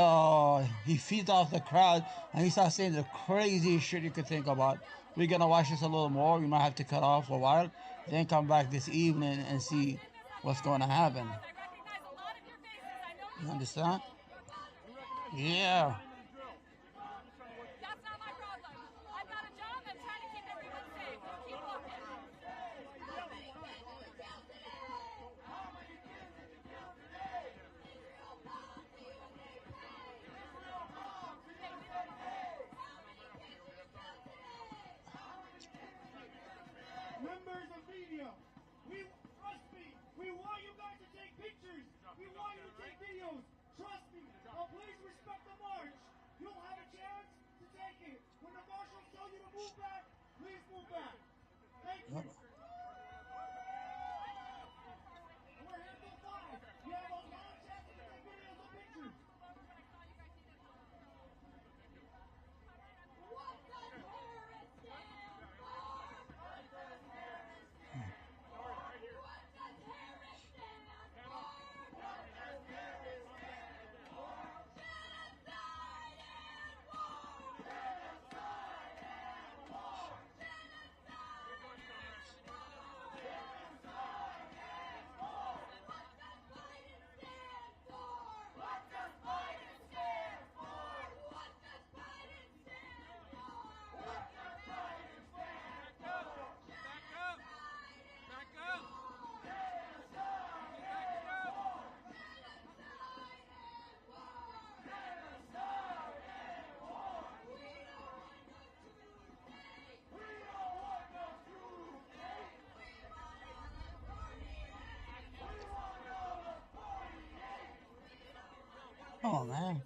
feeds off the crowd and he starts saying the craziest shit you could think about. We're gonna watch this a little more. We might have to cut off for a while, then come back this evening and see what's going to happen. You understand? Yeah. That's not my problem. I've got a job. I'm trying to keep everyone safe. Keep walking. Members of media, trust me, we want you guys to take pictures. We want you to take videos. Trust me. Now please respect the march. You'll have a chance to take it. When the marshals tell you to move back, please move back. Thank you. We're here till 5. You have a lot of chances to take videos and pictures. What does terrorist stand for? What does terrorist stand for? What does terrorist stand for? What does terrorist stand for? Genocide and war! Genocide and war! Genocide and war! Come on, man.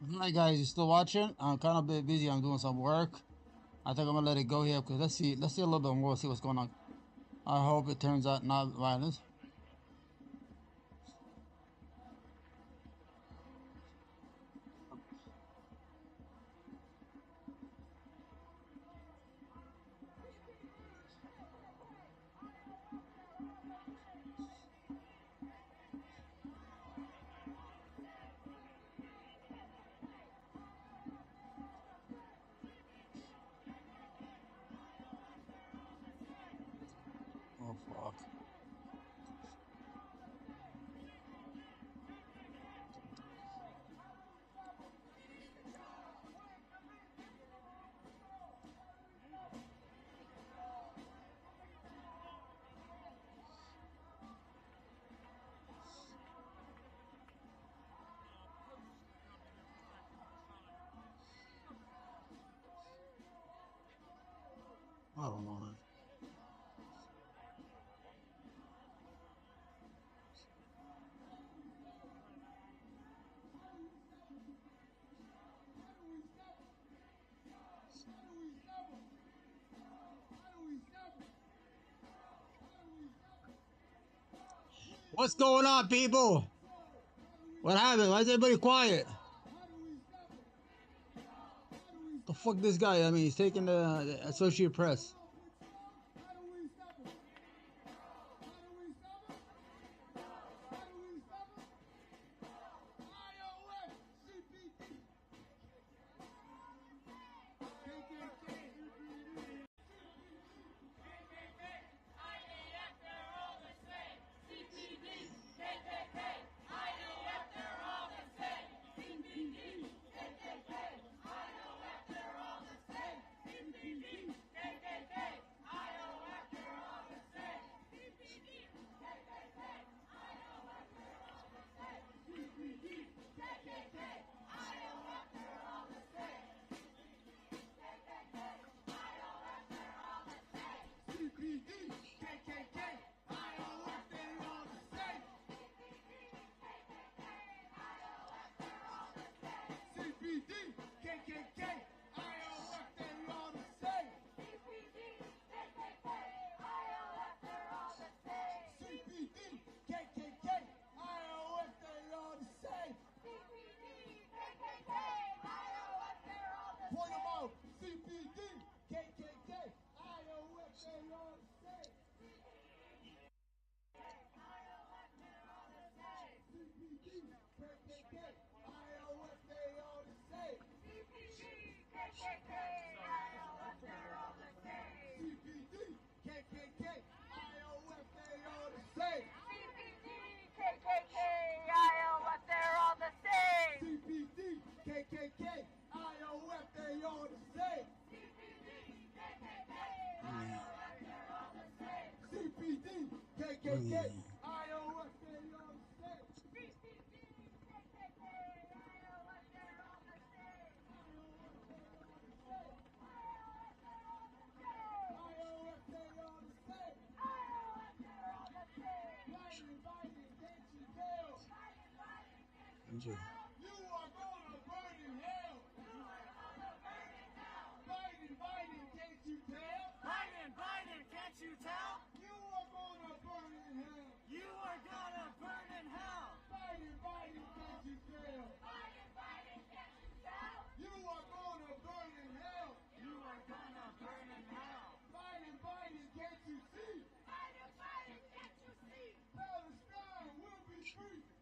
Alright guys, you still watching? I'm kind of a bit busy. I'm doing some work. I think I'm gonna let it go here because let's see a little bit more, see what's going on. I hope it turns out not violent. Oh fuck. I don't know. What's going on, people? What happened? Why is everybody quiet? The fuck this guy? I mean, he's taking the Associated Press.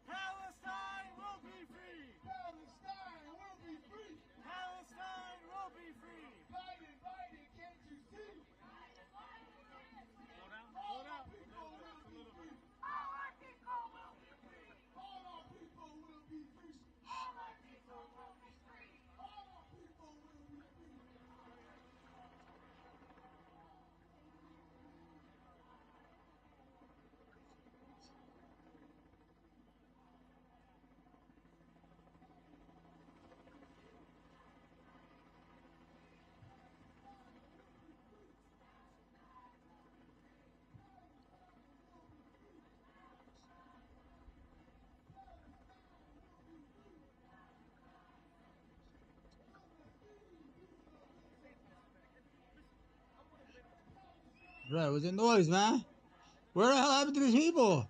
Palestine will be free. Right, what's the noise, man? Where the hell happened to these people?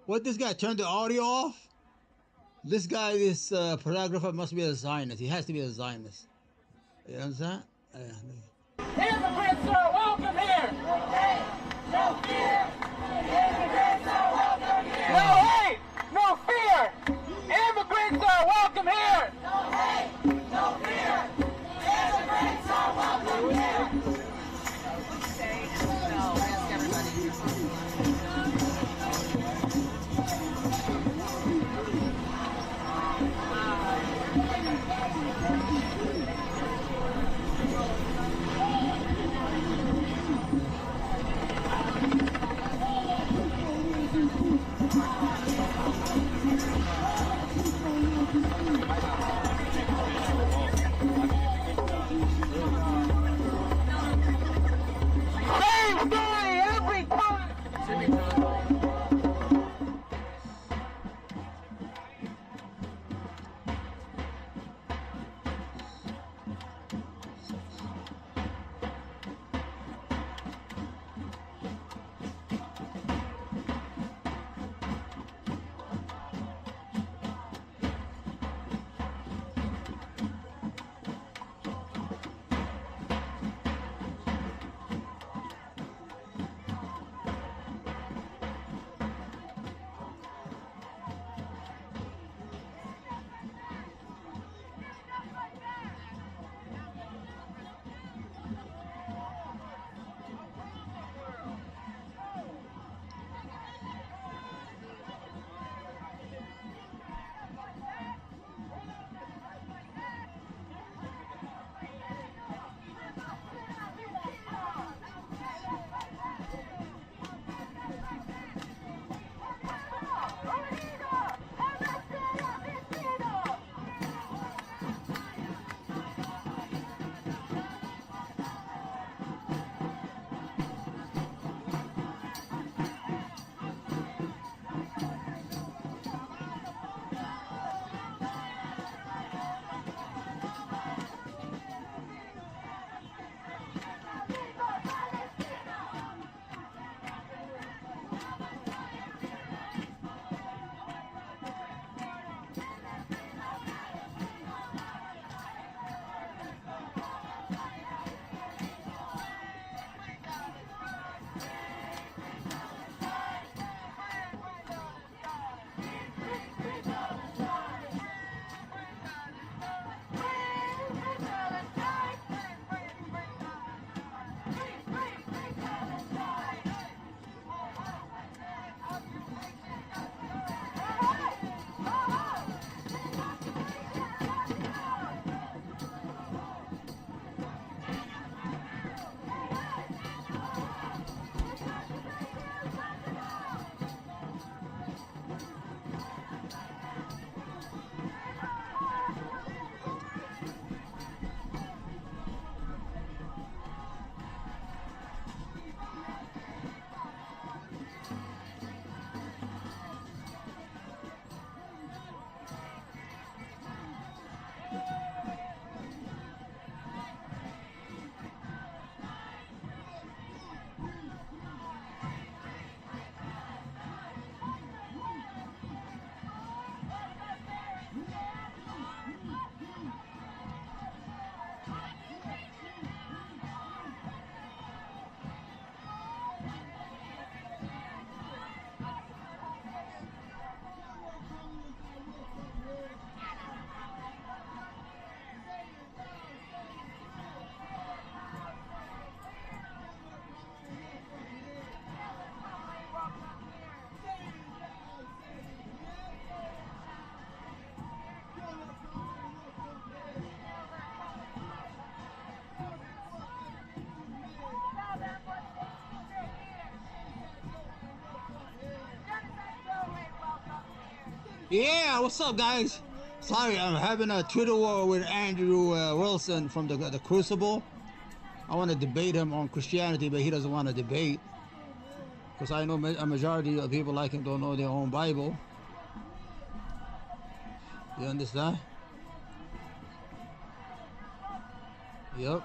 What, this guy turned the audio off? This guy, this choreographer must be a Zionist. He has to be a Zionist. You understand? Immigrants are welcome here! No hate, no fear! Immigrants are welcome here! No hate, no fear! Immigrants are welcome here! No hate, no fear! Immigrants are welcome here! No, ask everybody. Same story every time! Yeah, what's up, guys? Sorry, I'm having a Twitter war with Andrew Wilson from the Crucible. I want to debate him on Christianity, but he doesn't want to debate. Because I know a majority of people like him don't know their own Bible. You understand? Yep.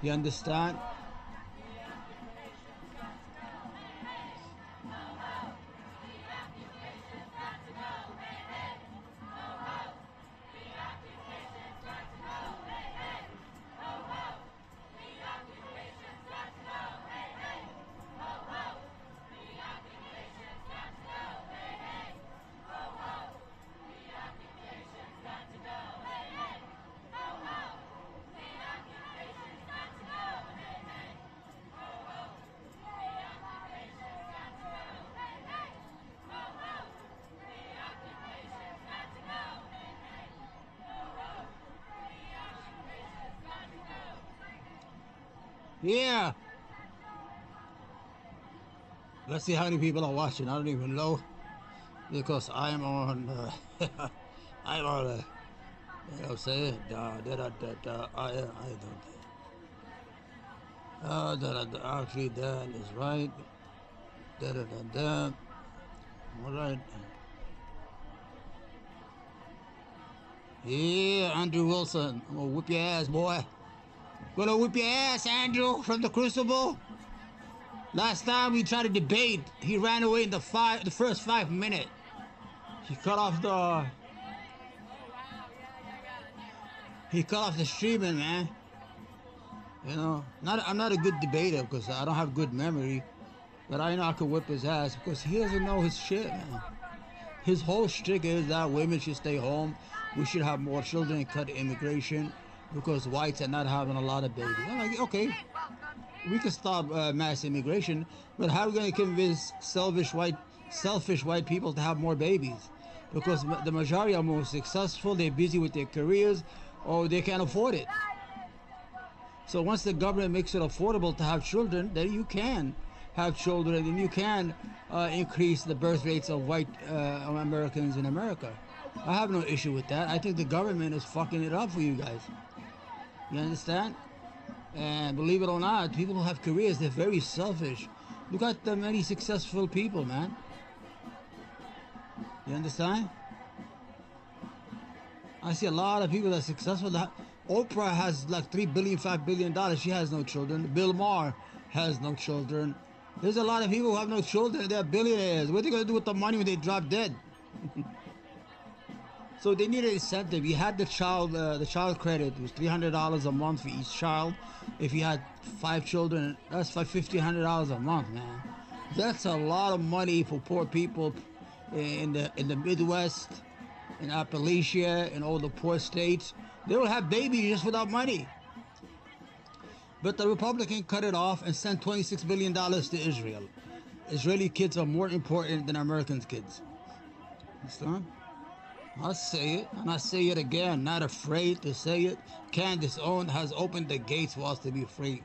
You understand? Yeah. Let's see how many people are watching. I don't even know, because I'm on. I'm on. You know what I'm saying? I don't. Actually, that is right. All right. Yeah, Andrew Wilson. I'm gonna whip your ass, boy. Gonna whip your ass, Andrew, from the Crucible. Last time we tried to debate, he ran away in the first 5 minutes. He cut off the streaming, man. You know, I'm not a good debater because I don't have good memory, but I know I could whip his ass because he doesn't know his shit, man. His whole shtick is that women should stay home. We should have more children and cut immigration because whites are not having a lot of babies. I'm like, okay, we can stop mass immigration, but how are we going to convince selfish white people to have more babies? Because the majority are more successful, they're busy with their careers, or they can't afford it. So once the government makes it affordable to have children, then you can have children and you can increase the birth rates of white Americans in America. I have no issue with that. I think the government is fucking it up for you guys. You understand? And believe it or not, people who have careers, they're very selfish. Look at the many successful people, man. You understand? I see a lot of people that are successful. Oprah has like $3 billion, $5 billion. She has no children. Bill Maher has no children. There's a lot of people who have no children. They're billionaires. What are they going to do with the money when they drop dead? So they need an incentive. You had the child credit. It was $300 a month for each child. If you had 5 children, that's like $1,500 a month, man. That's a lot of money for poor people in the Midwest, in Appalachia, in all the poor states. They will have babies just without money. But the Republican cut it off and sent $26 billion to Israel. Israeli kids are more important than American kids. Understand? I'll say it, and I say it again, not afraid to say it. Candace Owen has opened the gates for us to be free.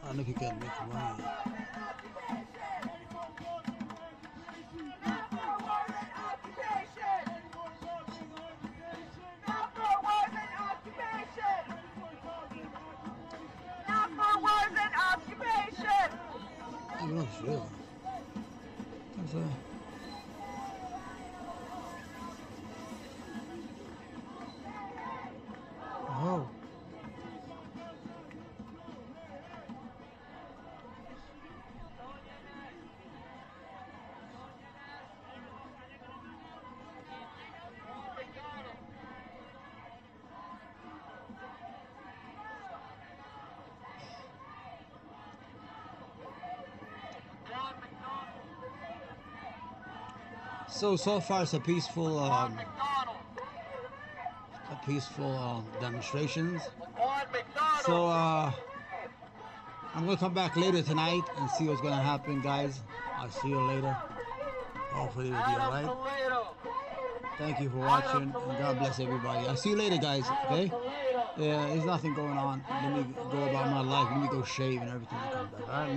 I don't know if you can make money. Oh, shit. What's that? Oh. So far it's a peaceful demonstrations. So I'm gonna come back later tonight and see what's gonna happen, guys. I'll see you later. Hopefully it'll be alright. Thank you for watching, and God bless everybody. I'll see you later, guys. Okay? Yeah, there's nothing going on. Let me go about my life. Let me go shave and everything. All right.